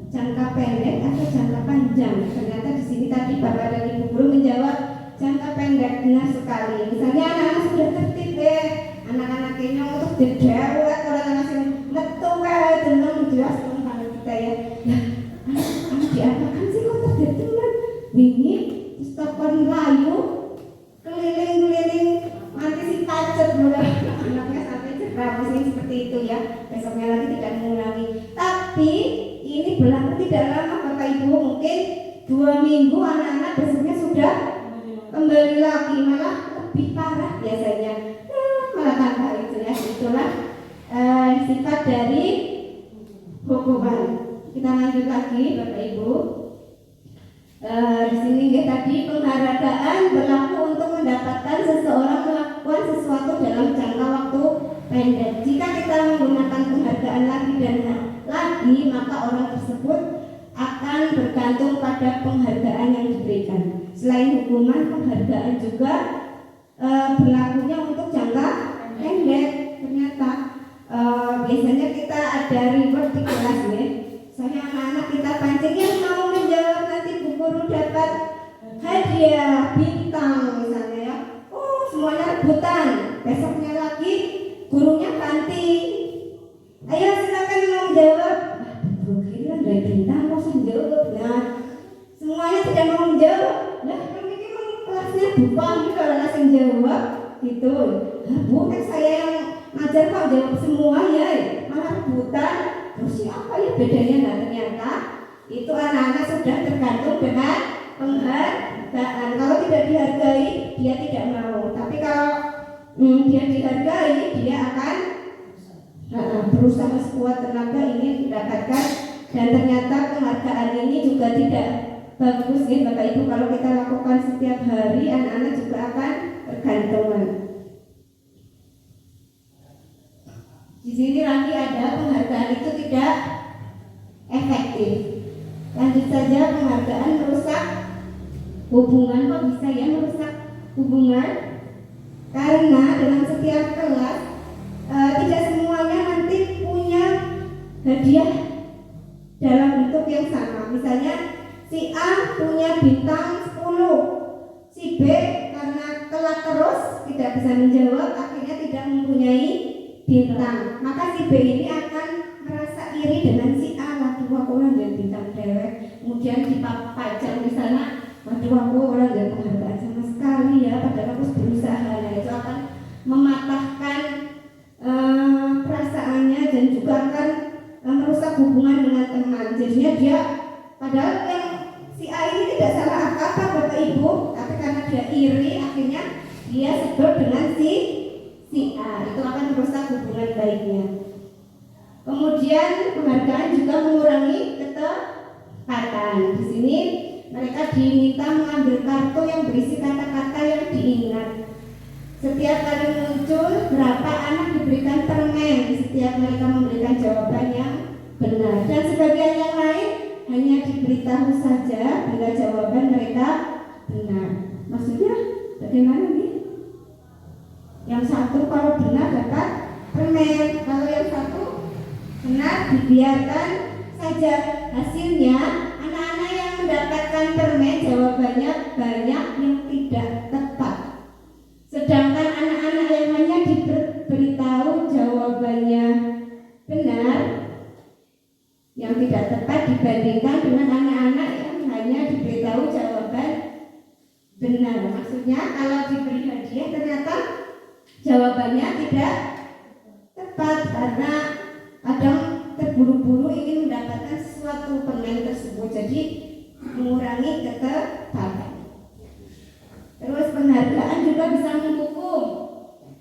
jangka pendek atau jangka panjang. Ternyata di sini tadi Bapak dan Ibu guru menjawab jangka pendek, benar sekali. Misalnya anak-anak sudah tertib ya, anak-anak ini untuk didewat orang masih metu kayak dengan menjelaskan kalau kita ya. Nah, anak diapakan sih kok tertib teman? Wingi stopon layu keliling-keliling mati si pacet mulai anaknya sampai cedera seperti itu ya. Besoknya lagi tidak mengulangi. Tapi ini berlaku tidak lama Bapak Ibu, mungkin 2 minggu anak-anak besoknya sudah kembali lagi, malah lebih parah biasanya. Malah tambah itu ya. Itulah sifat dari hukuman. Kita lanjut lagi Bapak Ibu. Di sini tadi penghargaan berlaku untuk mendapatkan seseorang melakukan sesuatu dalam jangka waktu pendek. Jika kita menggunakan penghargaan lagi dan lagi, maka orang tersebut akan bergantung pada penghargaan yang diberikan. Selain hukuman, penghargaan juga berlakunya untuk jangka pendek. Ternyata biasanya kita ada reward di kelas ya. Misalnya anak-anak kita pancing yang mau menjawab nanti Bu Guru dapat hadiah bintang misalnya ya. Oh semuanya rebutan. Besoknya lagi gurunya ganti. Ayo silakan mau menjawab. Kira dari bintang kok menjawab. Nah semuanya tidak mau menjawab. Nah ini kelasnya bukan kalau langsung jawab gitu. Bu kan saya yang ngajar kok jawab semua ya. Malah rebutan. Terus siapa ya bedanya? Nah ternyata itu anak-anak sudah tergantung dengan penghargaan. Kalau tidak dihargai dia tidak mau. Tapi kalau dia dihargai dia akan berusaha sekuat tenaga ini mendapatkan. Dan ternyata penghargaan ini juga tidak bagus ya Bapak Ibu. Kalau kita lakukan setiap hari, anak-anak juga akan bergantungan. Di sini lagi ada penghargaan itu tidak efektif. Lanjut saja, penghargaan merusak hubungan. Kok bisa ya merusak hubungan? Karena dalam setiap kelas tidak semuanya nanti punya hadiah dalam bentuk yang sama. Misalnya si A punya bintang 10, si B karena telat terus tidak bisa menjawab akhirnya tidak mempunyai bintang. Maka si B ini akan merasa iri dengan si A. Waduh, aku orang jadi bintang dewek. Kemudian dipajang di sana, waduh, aku orang jadi penghargaan sama sekali ya, padahal aku berusaha. Nah, itu akan mematahkan perasaannya dan juga akan merusak hubungan dengan teman. Jadinya dia, padahal yang si A ini tidak salah apa-apa Bapak Ibu, tapi karena dia iri akhirnya dia sebel dengan si A. Itu akan merusak hubungan baiknya. Kemudian penghargaan juga mengurangi ketepatan. Di sini mereka diminta mengambil kartu yang berisi kata-kata yang diingat. Setiap kali muncul, berapa anak diberikan permen setiap mereka memberikan jawaban yang benar. Dan sebagian yang lain hanya diberitahu saja bila jawaban mereka benar. Maksudnya bagaimana nih? Yang satu kalau benar dapat permen, kalau yang satu benar dibiarkan saja. Hasilnya anak-anak yang mendapatkan permen jawabannya banyak yang tidak tepat. Sedangkan anak-anak yang hanya diberitahu jawabannya benar, yang tidak tepat dibandingkan dengan anak-anak yang hanya diberitahu jawaban benar. Maksudnya kalau diberi hadiah ternyata jawabannya tidak tepat karena kadang terburu-buru ingin mendapatkan sesuatu permen tersebut, jadi mengurangi ketepatan. Terus penghargaan juga bisa menghukum.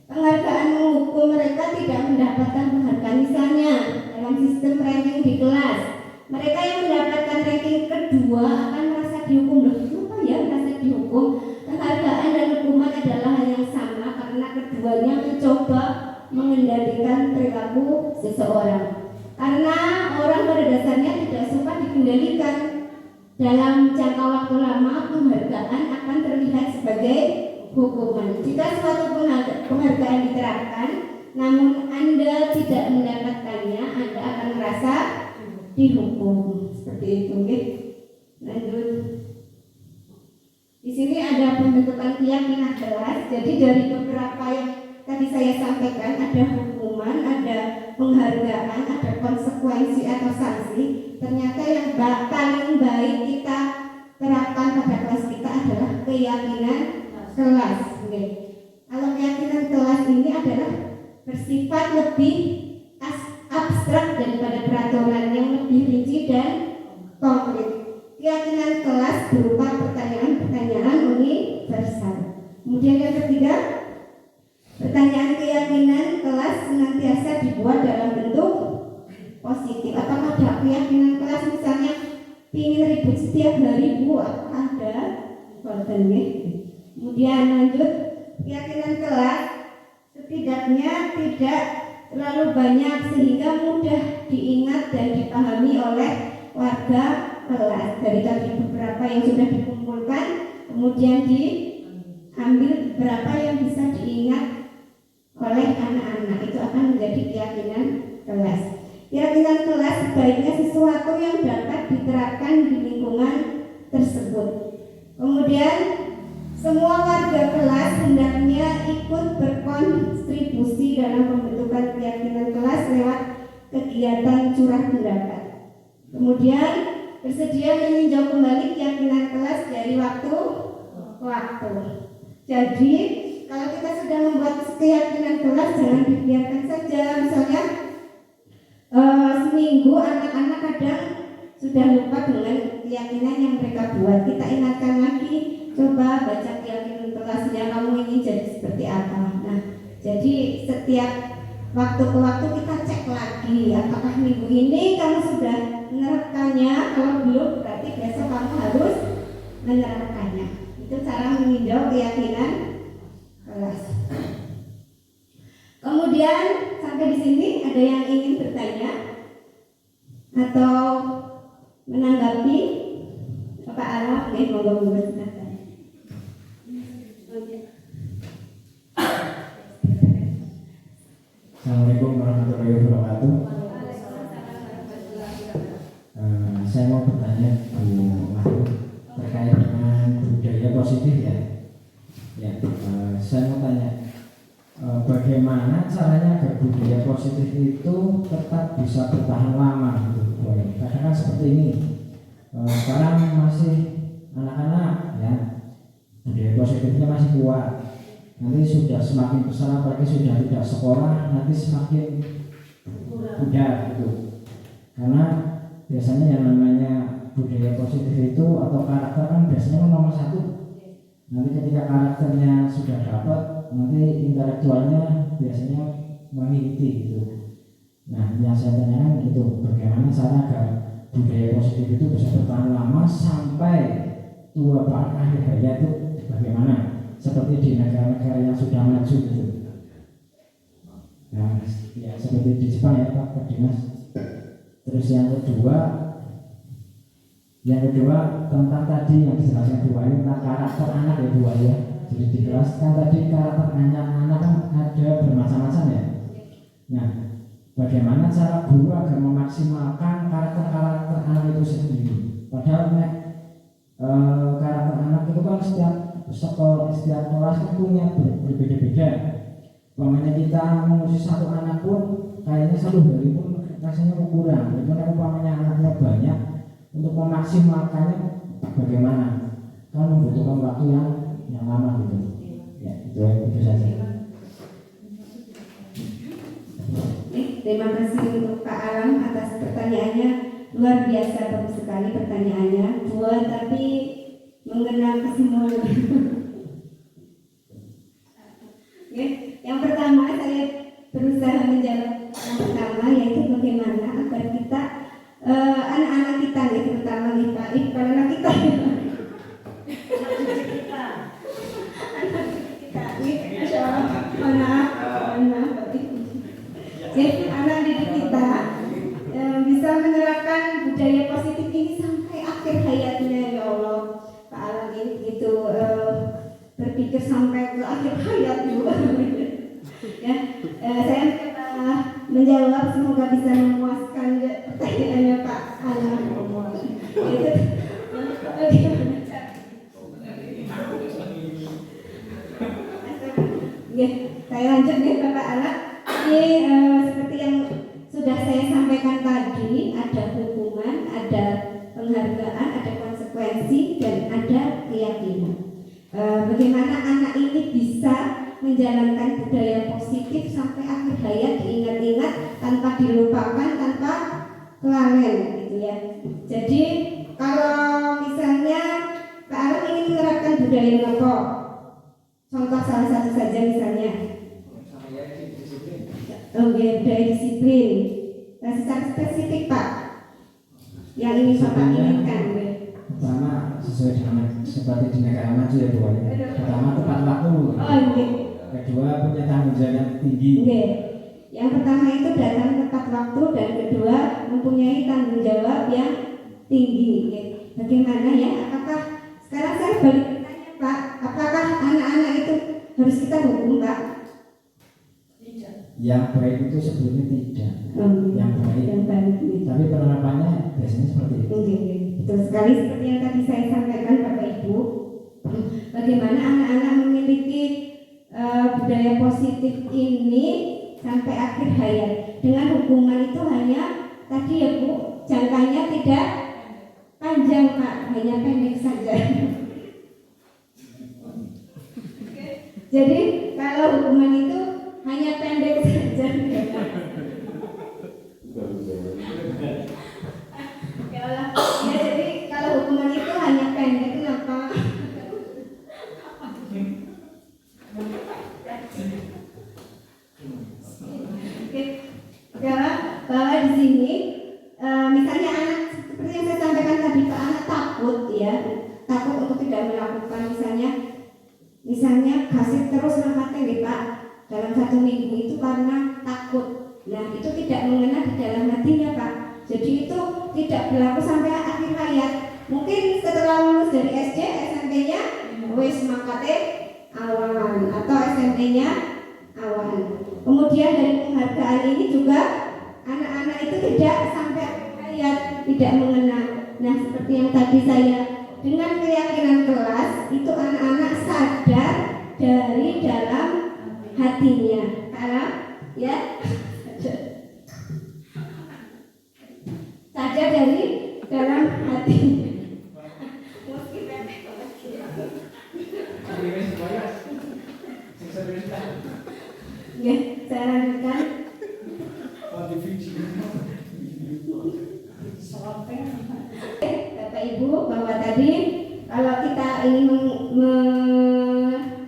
Penghargaan menghukum mereka tidak mendapatkan penghargaan. Misalnya dalam sistem ranking di kelas, mereka yang mendapatkan ranking kedua akan merasa dihukum. Loh, kenapa ya merasa dihukum? Penghargaan dan hukuman adalah hal yang sama karena keduanya mencoba mengendalikan perilaku seseorang. Karena orang pada dasarnya tidak suka dikendalikan. Dalam jangka waktu lama, penghargaan akan terlihat sebagai hukuman. Jika suatu penghargaan diterapkan, namun Anda tidak mendapatkannya, Anda akan merasa dihukum. Seperti itu, okay? Lanjut. Di sini ada pembentukan keyakinan kelas. Jadi dari beberapa yang tadi saya sampaikan, ada hukuman, ada penghargaan, ada konsekuensi atau sanksi. Ternyata yang paling baik kita terapkan pada kelas kita adalah keyakinan kelas. Okay. Kalau keyakinan kelas ini adalah bersifat lebih abstrak daripada peraturan, yang lebih rinci dan konkret. Keyakinan kelas berupa pertanyaan-pertanyaan universal. Kemudian yang ketiga, pertanyaan keyakinan kelas senantiasa dibuat dalam bentuk positif. Apakah ada keyakinan kelas misalnya ingin ribut setiap hari, Bu? Ada. Kemudian lanjut, keyakinan kelas setidaknya tidak terlalu banyak sehingga mudah diingat dan dipahami oleh warga kelas. Dari tadi beberapa yang sudah dikumpulkan, kemudian diambil beberapa yang bisa diingat oleh anak-anak. Itu akan menjadi keyakinan kelas. Keyakinan kelas sebaiknya sesuatu yang dapat diterapkan di lingkungan tersebut. Kemudian semua warga kelas hendaknya ikut berkontribusi dalam pembentukan keyakinan kelas lewat kegiatan curah pendapat. Kemudian bersedia meninjau kembali keyakinan kelas dari waktu ke waktu. Jadi kalau kita sudah membuat keyakinan kelas, jangan dibiarkan saja. Misalnya seminggu anak-anak kadang sudah lupa dengan keyakinan yang mereka buat. Kita ingatkan lagi, coba baca keyakinan kelasnya, kamu ingin jadi seperti apa. Nah, jadi setiap waktu ke waktu kita cek lagi, apakah minggu ini kamu sudah menerapkannya. Kalau belum, berarti besok kamu harus menerapkannya. Itu cara meninjau keyakinan kelas. Kemudian Apakah di sini ada yang ingin bertanya atau menanggapi Bapak Araf? Oke, monggo silakan. Assalamualaikum warahmatullahi wabarakatuh. Saya mau bertanya Bu Mahfud terkait dengan budaya positif ya. Saya mau tanya bagaimana caranya agar budaya positif itu tetap bisa bertahan lama gitu. Kadang kan seperti ini. Sekarang masih anak-anak ya, budaya positifnya masih kuat. Nanti sudah semakin besar, apalagi sudah tidak sekolah, nanti semakin pudar gitu. Karena biasanya yang namanya budaya positif itu atau karakter kan biasanya nomor satu. Nanti ketika karakternya sudah dapat, nanti intelektualnya biasanya mengikuti gitu. Nah, yang saya tanyakan itu bagaimana cara agar budaya positif itu bisa bertahan lama sampai tua pada akhir hayat itu bagaimana? Seperti di negara-negara yang sudah maju gitu. Nah, ya seperti di Jepang ya Pak Dinas. Terus yang kedua tentang tadi yang dijelaskan Bu Ayu tentang karakter anak ya Bu Ayu ya. Jadi dijelaskan tadi karakter anak kan ada bermacam-macam ya. Nah, bagaimana cara guru agar memaksimalkan karakter anak itu sendiri? Padahal karakter anak itu kan setiap kelas kan punya berbeda-beda. Umpamanya kita mengusir satu anak pun kayaknya satu hari pun rasanya kurang. Itu umpamanya anaknya banyak, untuk memaksimalkannya bagaimana? Kan membutuhkan waktu yang lama gitu. Ya, itu saja. Terima kasih untuk Pak Alam atas pertanyaannya. Luar biasa, bagus sekali pertanyaannya. Buat tapi mengenal kesimpulan. Yang pertama saya berusaha menjawab yang pertama, yaitu bagaimana agar kita anak-anak kita, terutama Pak Iqbal, anak kita, jadi anak didik kita bisa menerapkan budaya positif ini sampai akhir hayatnya. Ya Allah, Pak Alam ini begitu berpikir sampai ke akhir hayat juga. Ya, saya menjawab, semoga bisa memuaskan pertanyaannya Pak Alam. Ya, saya lanjut ya Bapak Alam. Ini seperti yang sudah saya sampaikan tadi, ada hukuman, ada penghargaan, ada konsekuensi, dan ada keyakinan. Bagaimana anak ini bisa menjalankan budaya positif sampai akhir hayat, diingat-ingat, tanpa dilupakan, tanpa kelalaian gitu ya. Jadi kalau misalnya Pak Alam ingin menerapkan budaya ngerokok, contoh salah satu saja misalnya budaya disiplin. Secara spesifik Pak yang ini Bapak inginkan. Pertama sesuai dengan seperti di negara maju ya Bu Ayu. Pertama tepat waktu. Kedua punya tanggung jawab yang tinggi. Yang pertama itu datang tepat waktu, dan kedua mempunyai tanggung jawab yang tinggi. Bagaimana ya? Apakah sekarang saya balik bertanya Pak, apakah anak-anak itu harus kita hukum Pak? Yang baik itu sebelumnya tidak. Yang baik. Tapi penerapannya biasanya seperti itu. Betul sekali, seperti yang tadi saya sampaikan Bapak Ibu. Bagaimana anak-anak memiliki budaya positif ini sampai akhir hayat. Dengan hukuman itu hanya tadi ya Bu, jangkanya tidak panjang Pak, hanya pendek saja. Jadi kalau hukuman itu hanya pendek saja. Ya Allah. Ya, jadi kalau hukuman itu hanya pendek, kenapa? Oke, bahwa di sini misalnya anak seperti yang saya sampaikan tadi, Pak, anak takut ya, takut untuk tidak melakukan misalnya gasip terus nampaknya nih Pak dalam 1 minggu itu karena takut Nah, itu tidak mengena di dalam hatinya, Pak. Jadi itu tidak berlaku sampai akhir hayat. Mungkin setelah lulus dari SD, SMP-nya wis makate awan atau SMP-nya awan. Kemudian dari penghargaan ini juga anak-anak itu tidak sampai akhir hayat, tidak mengena. Nah, seperti yang tadi saya dengan keyakinan kelas itu anak-anak sadar dari dalam hatinya. Kalau ya sadar dari dalam hati. Ya, saya lanjutkan. Bapak Ibu, bahwa tadi kalau kita ingin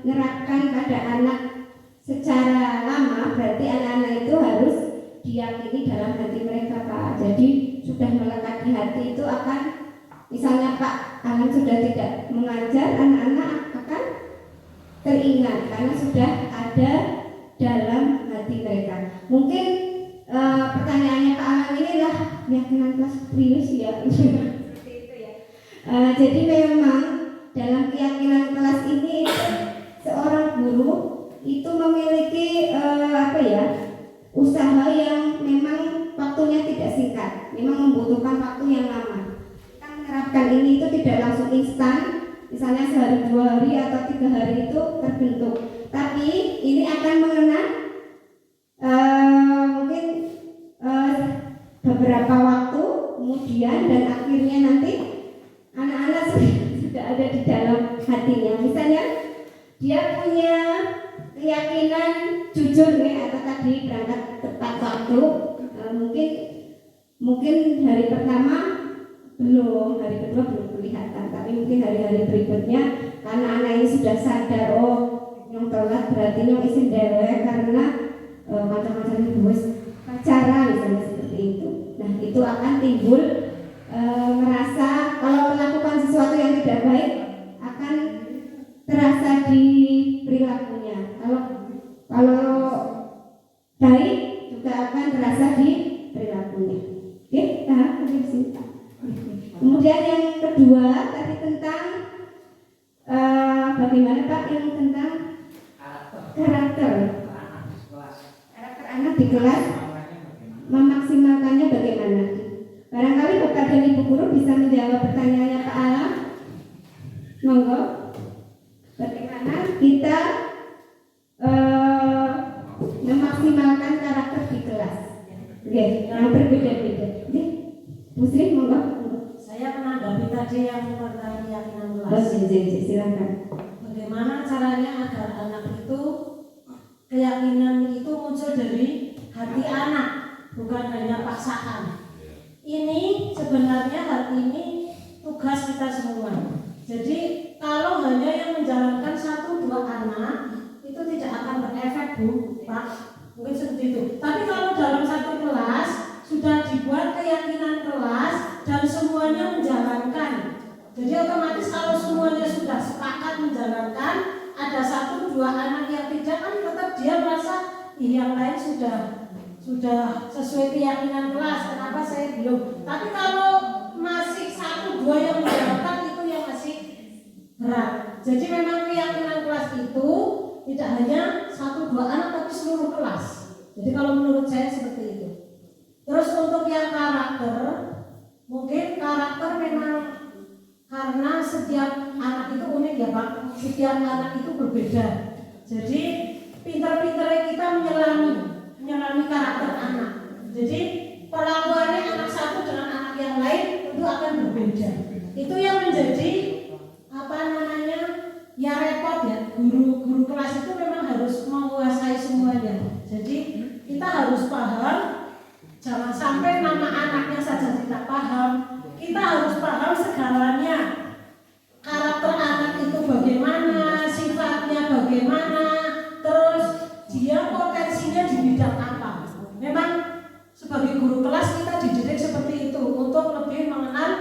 menerapkan pada anak secara lama, berarti anak-anak itu harus diyakini dalam hati mereka, Pak. Jadi sudah melekat di hati itu akan, misalnya Pak Alan sudah tidak mengajar, anak-anak akan teringat karena sudah ada dalam hati mereka. Mungkin pertanyaannya Pak Alan ini lah keyakinan kelas prius ya. Seperti itu ya. Jadi memang dalam keyakinan kelas ini seorang guru itu memiliki usaha yang memang waktunya tidak singkat, memang membutuhkan waktu yang lama. Kita menerapkan ini itu tidak langsung instan, misalnya sehari, 2 hari atau 3 hari itu terbentuk. Tapi ini akan mengena mungkin beberapa waktu kemudian, dan akhirnya nanti anak-anak sudah ada di dalam hatinya. Misalnya dia punya keyakinan jujur nih, atau tadi berangkat tepat waktu, mungkin hari pertama belum, hari kedua belum kelihatan, tapi mungkin hari-hari berikutnya karena anak ini sudah sadar, oh yang telat berarti yang isi dewe karena macam-macam bos pacaran misalnya, seperti itu. Nah, itu akan timbul merasa kalau melakukan sesuatu yang tidak baik akan terasa di perilakunya. Kalau baik juga akan terasa di perilakunya. Oke, tahap sini. Kemudian yang kedua tadi tentang bagaimana Pak, yang tentang karakter anak di kelas, memaksimalkannya bagaimana? Barangkali Bapak dan Ibu guru bisa menjawab pertanyaannya Pak Alam. Monggo. Bagaimana kita memaksimalkan karakter di kelas? Oke, yang berbeda-beda. Oke, Bu Sri, monggo. Saya menanggapi tadi yang tentang keyakinan kelas. Silakan. Bagaimana caranya agar anak itu keyakinan itu muncul dari hati anak, bukan hanya paksaan. Ini sebenarnya hal ini tugas kita semua. Jadi kalau hanya yang menjalankan 1-2 anak itu tidak akan berefek, Bu, Pak. Mungkin seperti itu. Tapi kalau dalam satu kelas sudah dibuat keyakinan kelas dan semuanya menjalankan, jadi otomatis kalau semuanya sudah sepakat menjalankan, ada 1-2 anak yang tidak, kan tetap dia merasa yang lain sudah sesuai keyakinan kelas, kenapa saya belum. Tapi kalau masih 1-2 yang menjalankan, itu yang masih berat. Jadi memang keyakinan kelas itu tidak hanya 1-2 anak tapi seluruh kelas. Jadi kalau menurut saya seperti itu. Terus untuk yang karakter, mungkin karakter memang karena setiap anak itu unik ya Pak. Setiap anak itu berbeda. Jadi pintar-pintarnya kita menyelami karakter anak. Jadi perlakuannya anak satu dengan anak yang lain itu akan berbeda. Itu yang menjadi ya repot ya. Guru kelas itu memang harus menguasai semuanya. Jadi kita harus paham, jangan sampai nama anaknya saja tidak paham. Kita harus paham segalanya. Karakter anak itu bagaimana, sifatnya bagaimana, terus dia potensinya di bidang apa. Memang sebagai guru kelas kita dididik seperti itu untuk lebih mengenal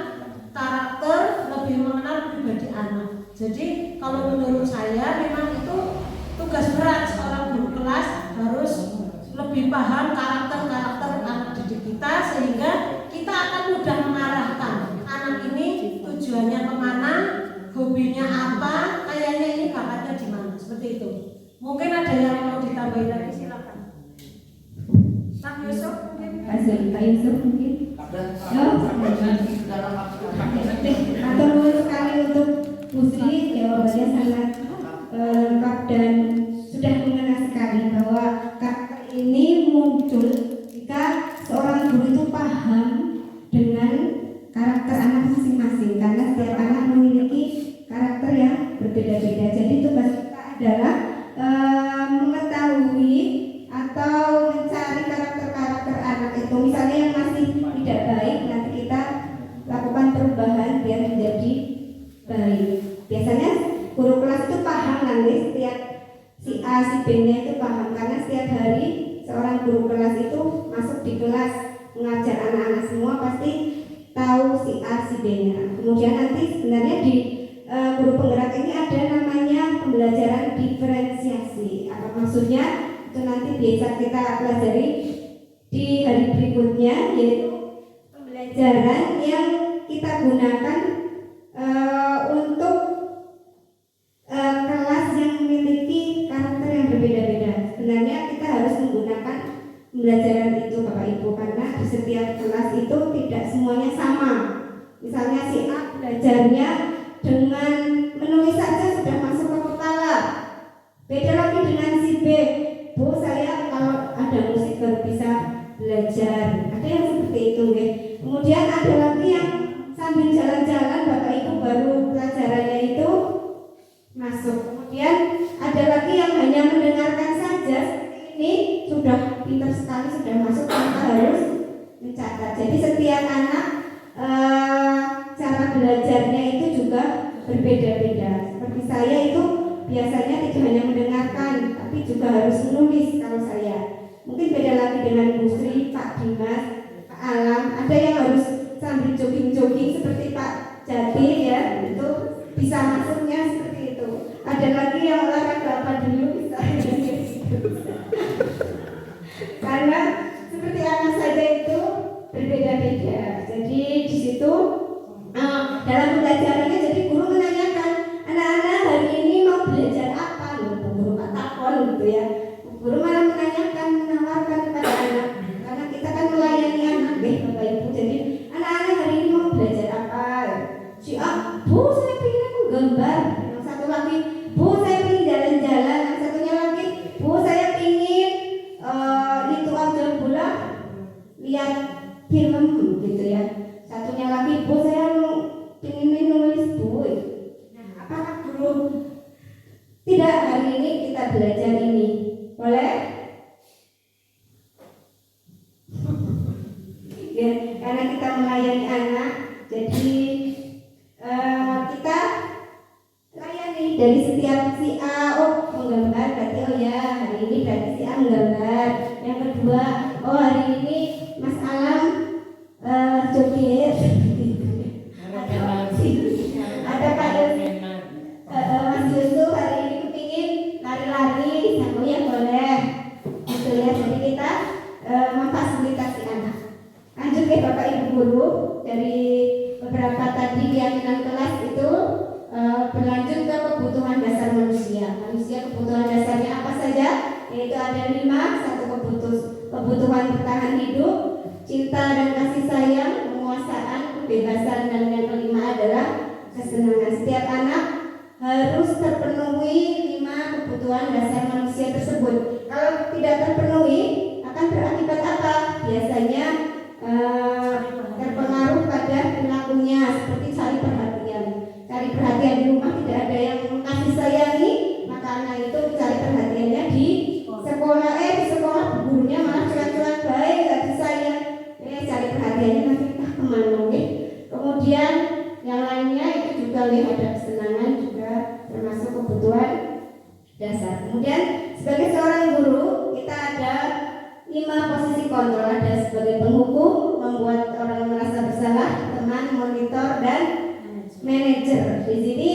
karakter, lebih mengenal pribadi anak. Jadi kalau menurut saya memang itu tugas berat seorang guru kelas, harus lebih paham karakter bakatnya di mana, seperti itu. Mungkin ada yang mau ditambahin lagi, silakan. Pak Yusuf mungkin. Pak Yusuf mungkin. Atau sekali untuk Pusri, jawabannya sangat lengkap dan sudah mengena sekali bahwa karakter ini muncul jika seorang guru itu paham dengan karakter anak masing-masing, karena setiap anak memiliki karakter yang berbeda-beda. Jadi tugas kita adalah mengetahui atau mencari karakter-karakter anak itu. Misalnya yang masih tidak baik, nanti kita lakukan perubahan biar menjadi baik. Biasanya guru kelas itu paham nanti setiap si A, si B-nya itu paham, karena setiap hari seorang guru kelas itu masuk di kelas mengajar anak-anak semua pasti tahu si A, si B-nya. Kemudian nanti sebenarnya di guru penggerak ini ada namanya pembelajaran diferensiasi. Apa maksudnya? Itu nanti bisa kita pelajari di hari berikutnya, yaitu pembelajaran yang kita gunakan untuk kelas yang memiliki karakter yang berbeda-beda. Sebenarnya kita harus menggunakan pembelajaran itu Bapak Ibu, karena di setiap kelas itu tidak semuanya sama. Misalnya si A belajarnya dengan menulis saja sudah masuk ke kepala, beda lagi dengan si B. Bu, saya kalau ada musik baru bisa belajar. Ada yang seperti itu, ya. Kemudian ada lagi yang sambil jalan-jalan Bapak Ibu baru pelajarannya itu masuk. Kemudian ada lagi yang hanya mendengarkan saja, ini sudah pintar sekali, sudah masuk tanpa harus mencatat. Jadi setiap anak cara belajarnya itu juga berbeda-beda. Seperti saya itu biasanya tidak hanya mendengarkan, tapi juga harus menulis. Kalau saya mungkin beda lagi dengan Bu Sri, Pak Dimas, Pak Alam. Ada yang harus sambil jogging-jogging seperti Pak Jati, ya, itu bisa masuknya seperti itu. Ada lagi yang olahraga apa dulu bisa. Karena seperti anak saya itu berbeda-beda. Jadi di situ dalam pembelajarannya, jadi guru menanyakan anak-anak hari ini mau belajar apa, guru Pak Takon gitu ya. Guru malah menanyakan, menawarkan kepada anak, karena kita kan melayani anak, Bapak Ibu. Jadi anak-anak hari ini mau belajar apa? Si A, Bu, saya ingin menggambar. Yang satu lagi, Bu, saya ingin jalan-jalan. Yang satunya lagi, Bu, saya ingin itu aja bola, lihat film gitu ya. Satunya lagi, Bu, saya ingin nulis Bu. Nah, apakah guru tidak hari ini kita belajar ini? Boleh? Ya, karena kita melayani anak, jadi kita layani dari setiap si A, oh menggambar, berarti oh ya hari ini berarti si A menggambar. Yang kedua, oh hari ini Mas Alam joget. Ada Pak Yusuf, Mas Yusuf hari ini kepingin lari-lari, nah, oh ya boleh. Gitu ya, jadi kita memfasilitasi anak. Lanjut ya Bapak Ibu guru, dari beberapa tadi keyakinan kelas itu berlanjut ke kebutuhan dasar manusia. Manusia kebutuhan dasarnya apa saja? Yaitu ada 5. Satu, kebutuhan bertahan hidup, cinta dan kasih sayang, penguasaan, kebebasan, dan yang kelima adalah kesenangan. Setiap anak harus terpenuhi 5 kebutuhan dasar manusia tersebut. Kalau tidak terpenuhi akan berakibat apa? Biasanya terpengaruh pada perilakunya, seperti cari perhatian di rumah tidak ada yang kasih sayangi, maka anak itu cari perhatiannya di sekolah. Di sekolah gurunya malah cuek-cuek baik, gak disayang, cari perhatiannya nanti entah kemana. Kemudian yang lainnya itu juga ada kesenangan, juga termasuk kebutuhan dasar. Kemudian sebagai seorang guru kita ada 5 posisi kontrol. Ada sebagai penghukum, membuat orang merasa bersalah, teman, monitor, dan manajer. Di sini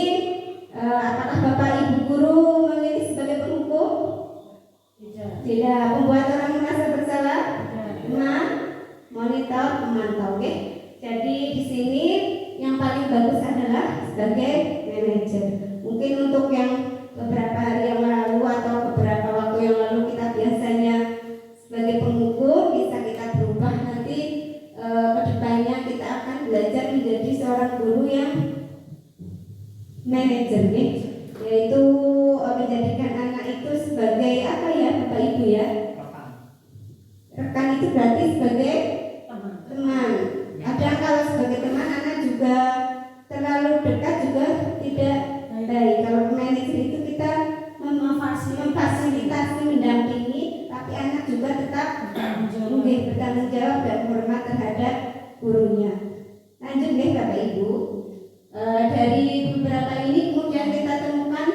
apakah Bapak Ibu guru memilih sebagai penghukum? Tidak. Membuat orang merasa bersalah, teman, monitor, memantau. Oke. Jadi di sini yang paling bagus adalah sebagai manajer. Mungkin untuk yang Ibu ya. Rekan itu berarti sebagai teman. Kadang kalau sebagai teman anak juga terlalu dekat juga tidak baik. Kalau manajer itu kita memfasilitasi, mendampingi, tapi anak juga tetap bertanggung jawab dan hormat terhadap gurunya. Lanjut nih Bapak Ibu. Dari beberapa ini kemudian kita temukan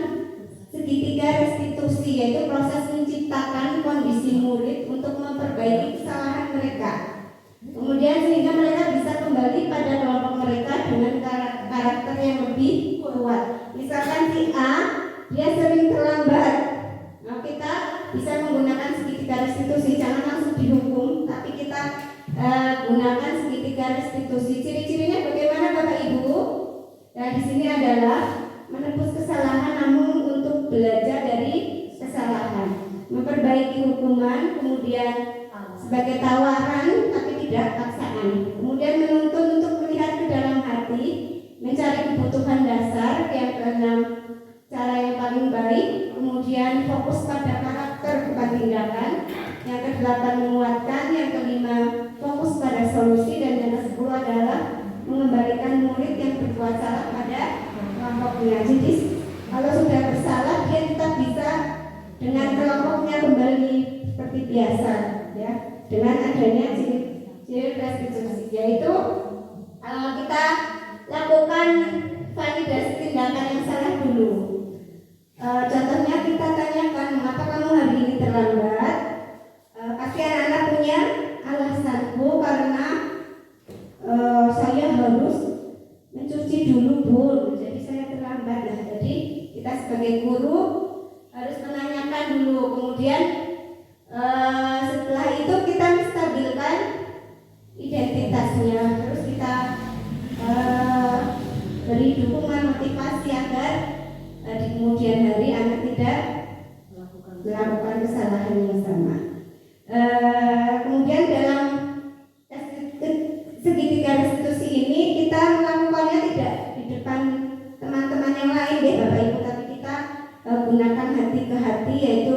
segitiga restitusi, yaitu proses menciptakan kondisi murid untuk memperbaiki kesalahan mereka. Kemudian sehingga mereka bisa kembali pada kelompok mereka dengan karakter yang lebih kuat. Misalkan si A, dia sering terlambat. Nah, kita bisa menggunakan segitiga restitusi, jangan langsung dihukum, tapi kita gunakan segitiga restitusi. Ciri-cirinya bagaimana Bapak Ibu? Nah, di sini adalah menebus kesalahan namun untuk belajar dari kesalahan, memperbaiki hukuman, kemudian sebagai tawaran tapi tidak paksaan, kemudian menuntun untuk melihat ke dalam hati, mencari kebutuhan dasar. Yang keenam, cara yang paling baik, kemudian fokus pada karakter bukan tindakan. Yang kedelapan, menguatkan. Yang kelima, fokus pada solusi. Dan yang ke-10 adalah mengembalikan murid yang berbuat salah pada kelompoknya. Jadi kalau sudah bersalah, dia tetap bisa dengan kelompoknya kembali seperti biasa, ya, dengan adanya ciri restitusi, yaitu kita lakukan validasi tindakan yang salah dulu. Contohnya kita tanyakan, mengapa kamu hari ini terlambat? Pasti anak-anak punya alasan, Bu, karena saya harus mencuci dulu, Bu, jadi saya terlambat. Nah, jadi kita sebagai guru harus menanyakan dulu, kemudian setelah itu kita menstabilkan identitasnya, terus kita beri dukungan motivasi agar di kemudian hari anak tidak melakukan kesalahan yang sama. Kemudian dalam segitiga restitusi ini kita melakukannya tidak di depan teman-teman yang lain ya Bapak Ibu, tapi kita gunakan hati ke hati, yaitu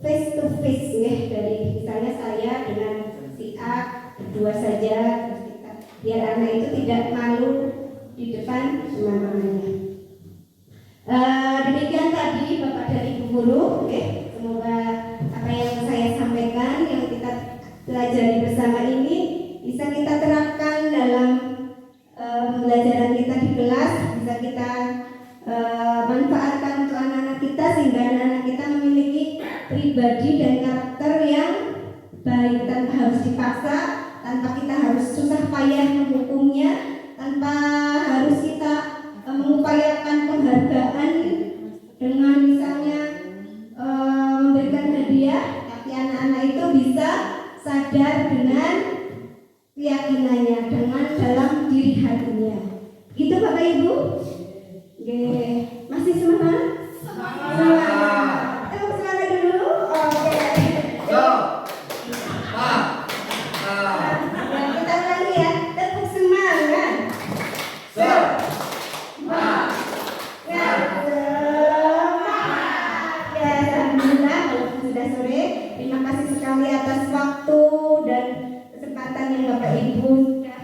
face to face ya, dari misalnya saya dengan si A berdua saja, terus kita biar anak itu tidak malu di depan teman-temannya. Demikian tadi Bapak dan Ibu guru, semoga apa yang saya sampaikan, yang kita pelajari bersama ini bisa kita terapkan dalam pembelajaran kita di kelas, bisa kita manfaatkan untuk anak-anak kita sehingga anak-anak kita memiliki pribadi dan karakter yang baik, tanpa harus dipaksa, tanpa kita harus susah payah menghukumnya, tanpa harus kita mengupayakan penghargaan dengan misalnya memberikan hadiah, tapi anak-anak itu bisa sadar dengan keyakinannya, dengan dalam diri hatinya. Gitu Bapak Ibu? Masih semangat? Semangat. Tepuk semangat dulu. Oke. Dan kita ulangi ya. Tepuk semangat. Semangat. Ya, alhamdulillah kalau sudah sore. Terima kasih sekali atas waktu dan kesempatan yang Bapak Ibu sudah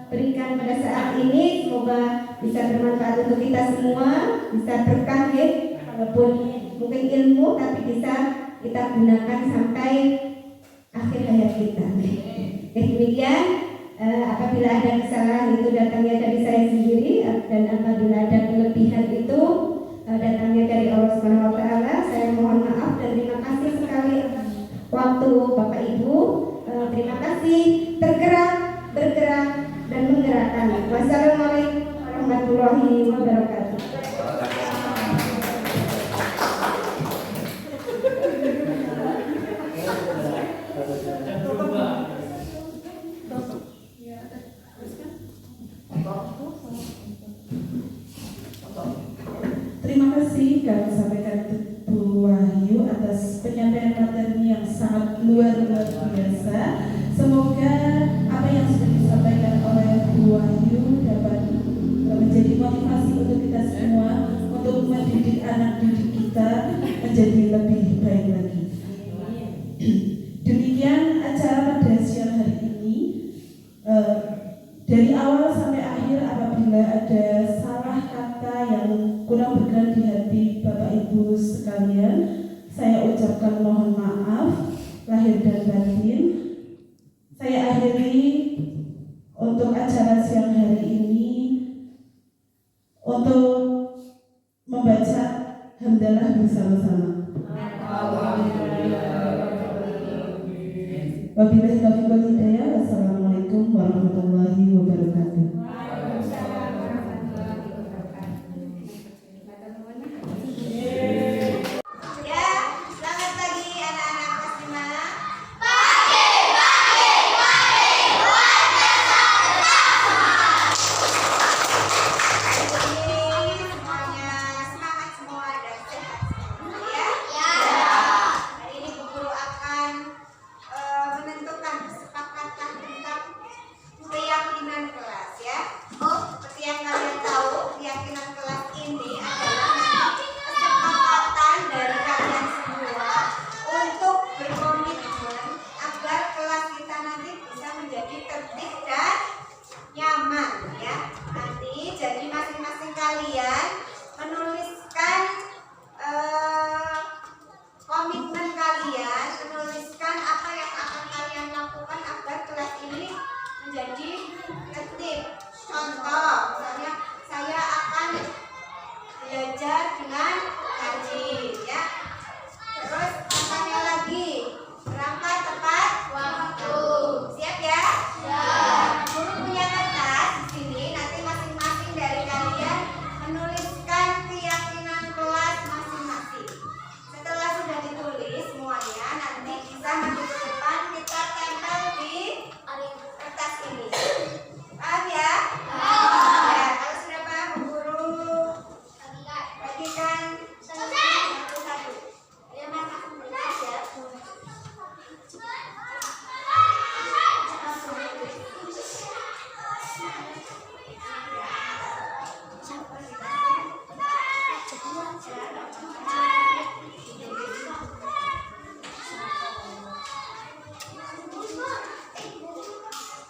berikan pada saat ini. Semoga bisa bermanfaat untuk kita semua, bisa berkah ya, walaupun mungkin ilmu tapi bisa kita gunakan sampai akhir hayat kita. Demikian, apabila ada kesalahan itu datangnya dari saya sendiri, dan apabila ada kelebihan itu datangnya dari Allah Subhanahu wa taala. Saya mohon maaf dan terima kasih sekali waktu Bapak Ibu. Terima kasih, bergerak dan menggerakkan. Wassalamualaikum warahmatullahi wabarakatuh. Terima kasih kami sampaikan Bu Wahyu atas penyampaian materi yang sangat luar biasa. Semoga apa yang sudah disampaikan oleh Bu Wahyu dapat menjadi motivasi untuk kita semua untuk mendidik anak didik kita menjadi lebih baik lagi. Wabillahi taufiq wal hidayah. Wassalamualaikum warahmatullahi wabarakatuh. Ya, selamat pagi anak-anak kelas 5. Semuanya semangat semua dan sehat semua, ya. Hari ini Bu Guru akan menentukan kesepakatan tentang keyakinan kelas, ya. Seperti yang kalian tahu, keyakinan kelas ini adalah nanti kesepakatan dari kalian semua untuk berkomitmen agar kelas kita nanti bisa menjadi tertib dan nyaman, ya. Nanti jadi masing-masing kalian menuliskan komitmen kalian, menuliskan apa yang akan kalian lakukan agar kelas ini menjadi tertib. Contoh, misalnya saya akan belajar dengan rajin, ya. Terus contohnya lagi, berangkat tepat waktu. Siap ya? Siap. Guru punya kertas di sini. Nanti masing-masing dari kalian menuliskan keyakinan kelas masing-masing. Setelah sudah ditulis semuanya, nanti bisa maju ke depan, kita tempel di kertas ini. Paham ya? Ya, kalau sudah paham, Bu Guru bagikan satu-satu. Ya, Mas, aku berikan ya.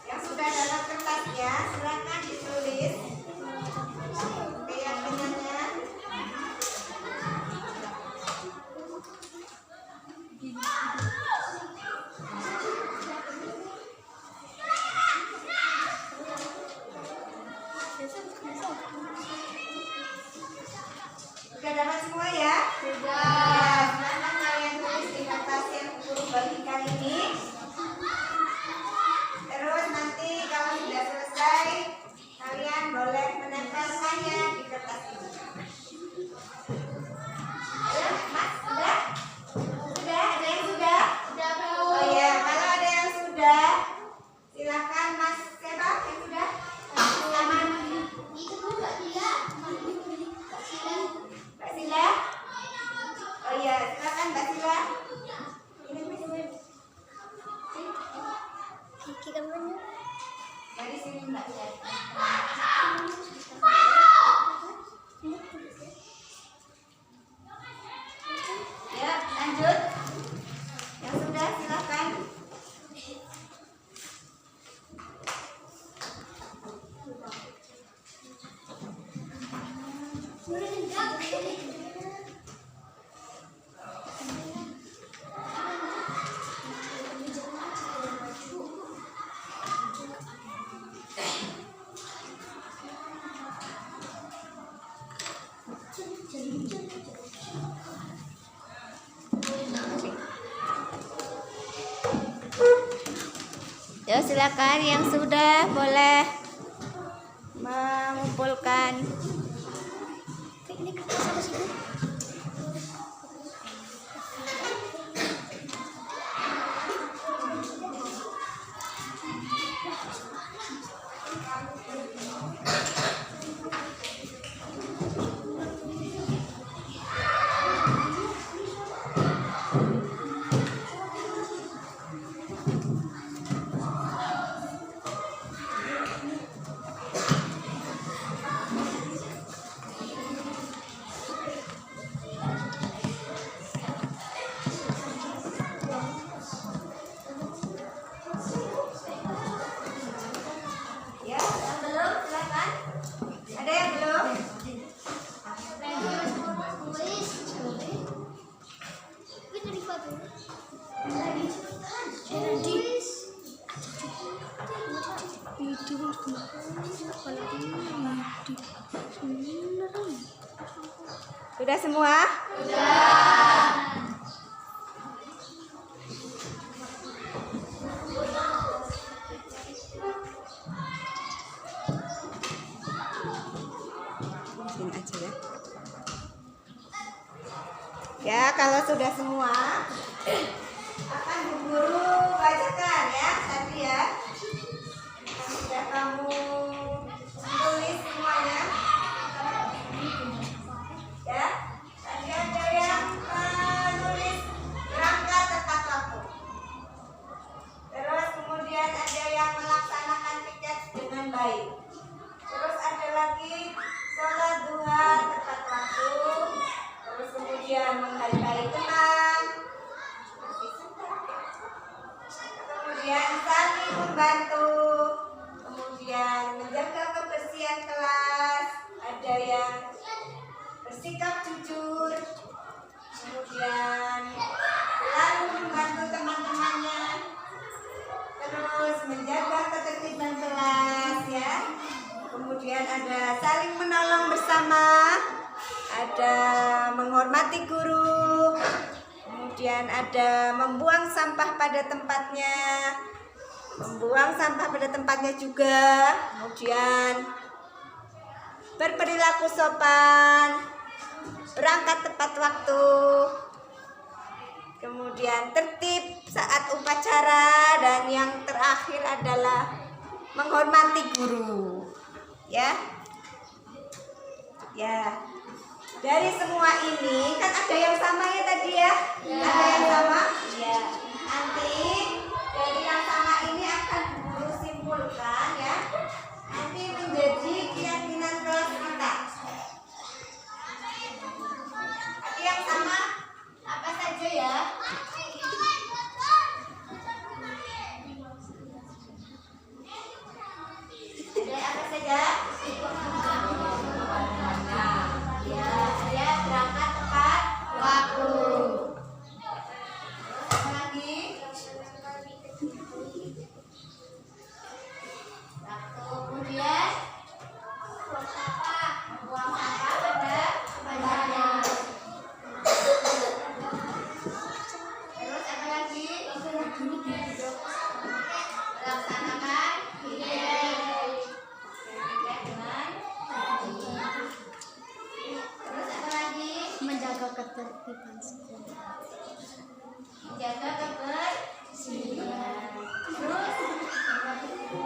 Yang sudah dapat kertasnya, silakan ditulis keyakinannya. Sudah dapat semua ya? Sudah. Silakan kalian tulis di kertas yang Guru bagikan ini. Terus nanti kalau sudah selesai, kalian boleh menempelkannya di kertas ini. Ayo, Mas, sudah? Sudah? Ada yang sudah? Sudah, Bu. Oh ya, kalau ada yang sudah, silakan Mas. Siapa yang sudah? Taman. Itu Bu, Mbak Sila. Mbak Sila? Oh ya, silakan Mbak Sila. Ini dari sini Mbak ya. Ya, lanjut. Yang sudah silakan. Ya, silakan yang sudah boleh mengumpulkan. Ini kertas apa sih? Sudah semua? Sudah. Ya, kalau sudah semua akan Bu Guru bacakan ya tadi ya. Sudah kamu tulis semuanya. Ya, tadi ada yang menulis berangkat tepat waktu. Terus kemudian ada yang melaksanakan piket dengan baik. Terus ada lagi sholat duha tepat waktu. Terus kemudian menghargai teman. Kemudian saling membantu. Kemudian menjaga kebersihan kelas. Ada yang bersikap jujur. Kemudian selalu membantu teman-temannya. Terus menjaga ketertiban kelas ya. Kemudian ada saling menolong bersama, ada menghormati guru, kemudian ada membuang sampah pada tempatnya, juga, kemudian berperilaku sopan, berangkat tepat waktu, kemudian tertib saat upacara, dan yang terakhir adalah menghormati guru. Ya. Dari semua ini kan ada yang sama ya tadi ya? Ada yang sama? Ya. Nanti dari yang sama ini akan guru simpulkan ya. Nanti menjadi keyakinan kelas kita. Ada yang sama? Apa saja ya? Ada apa saja? Saya berangkat tepat waktu. Apa lagi? Kemudian buang sampah pada tempatnya. Terus apa lagi? Laksanakan menjaga ketertiban sekolah. Jaga kebersihan. Terus apa lagi?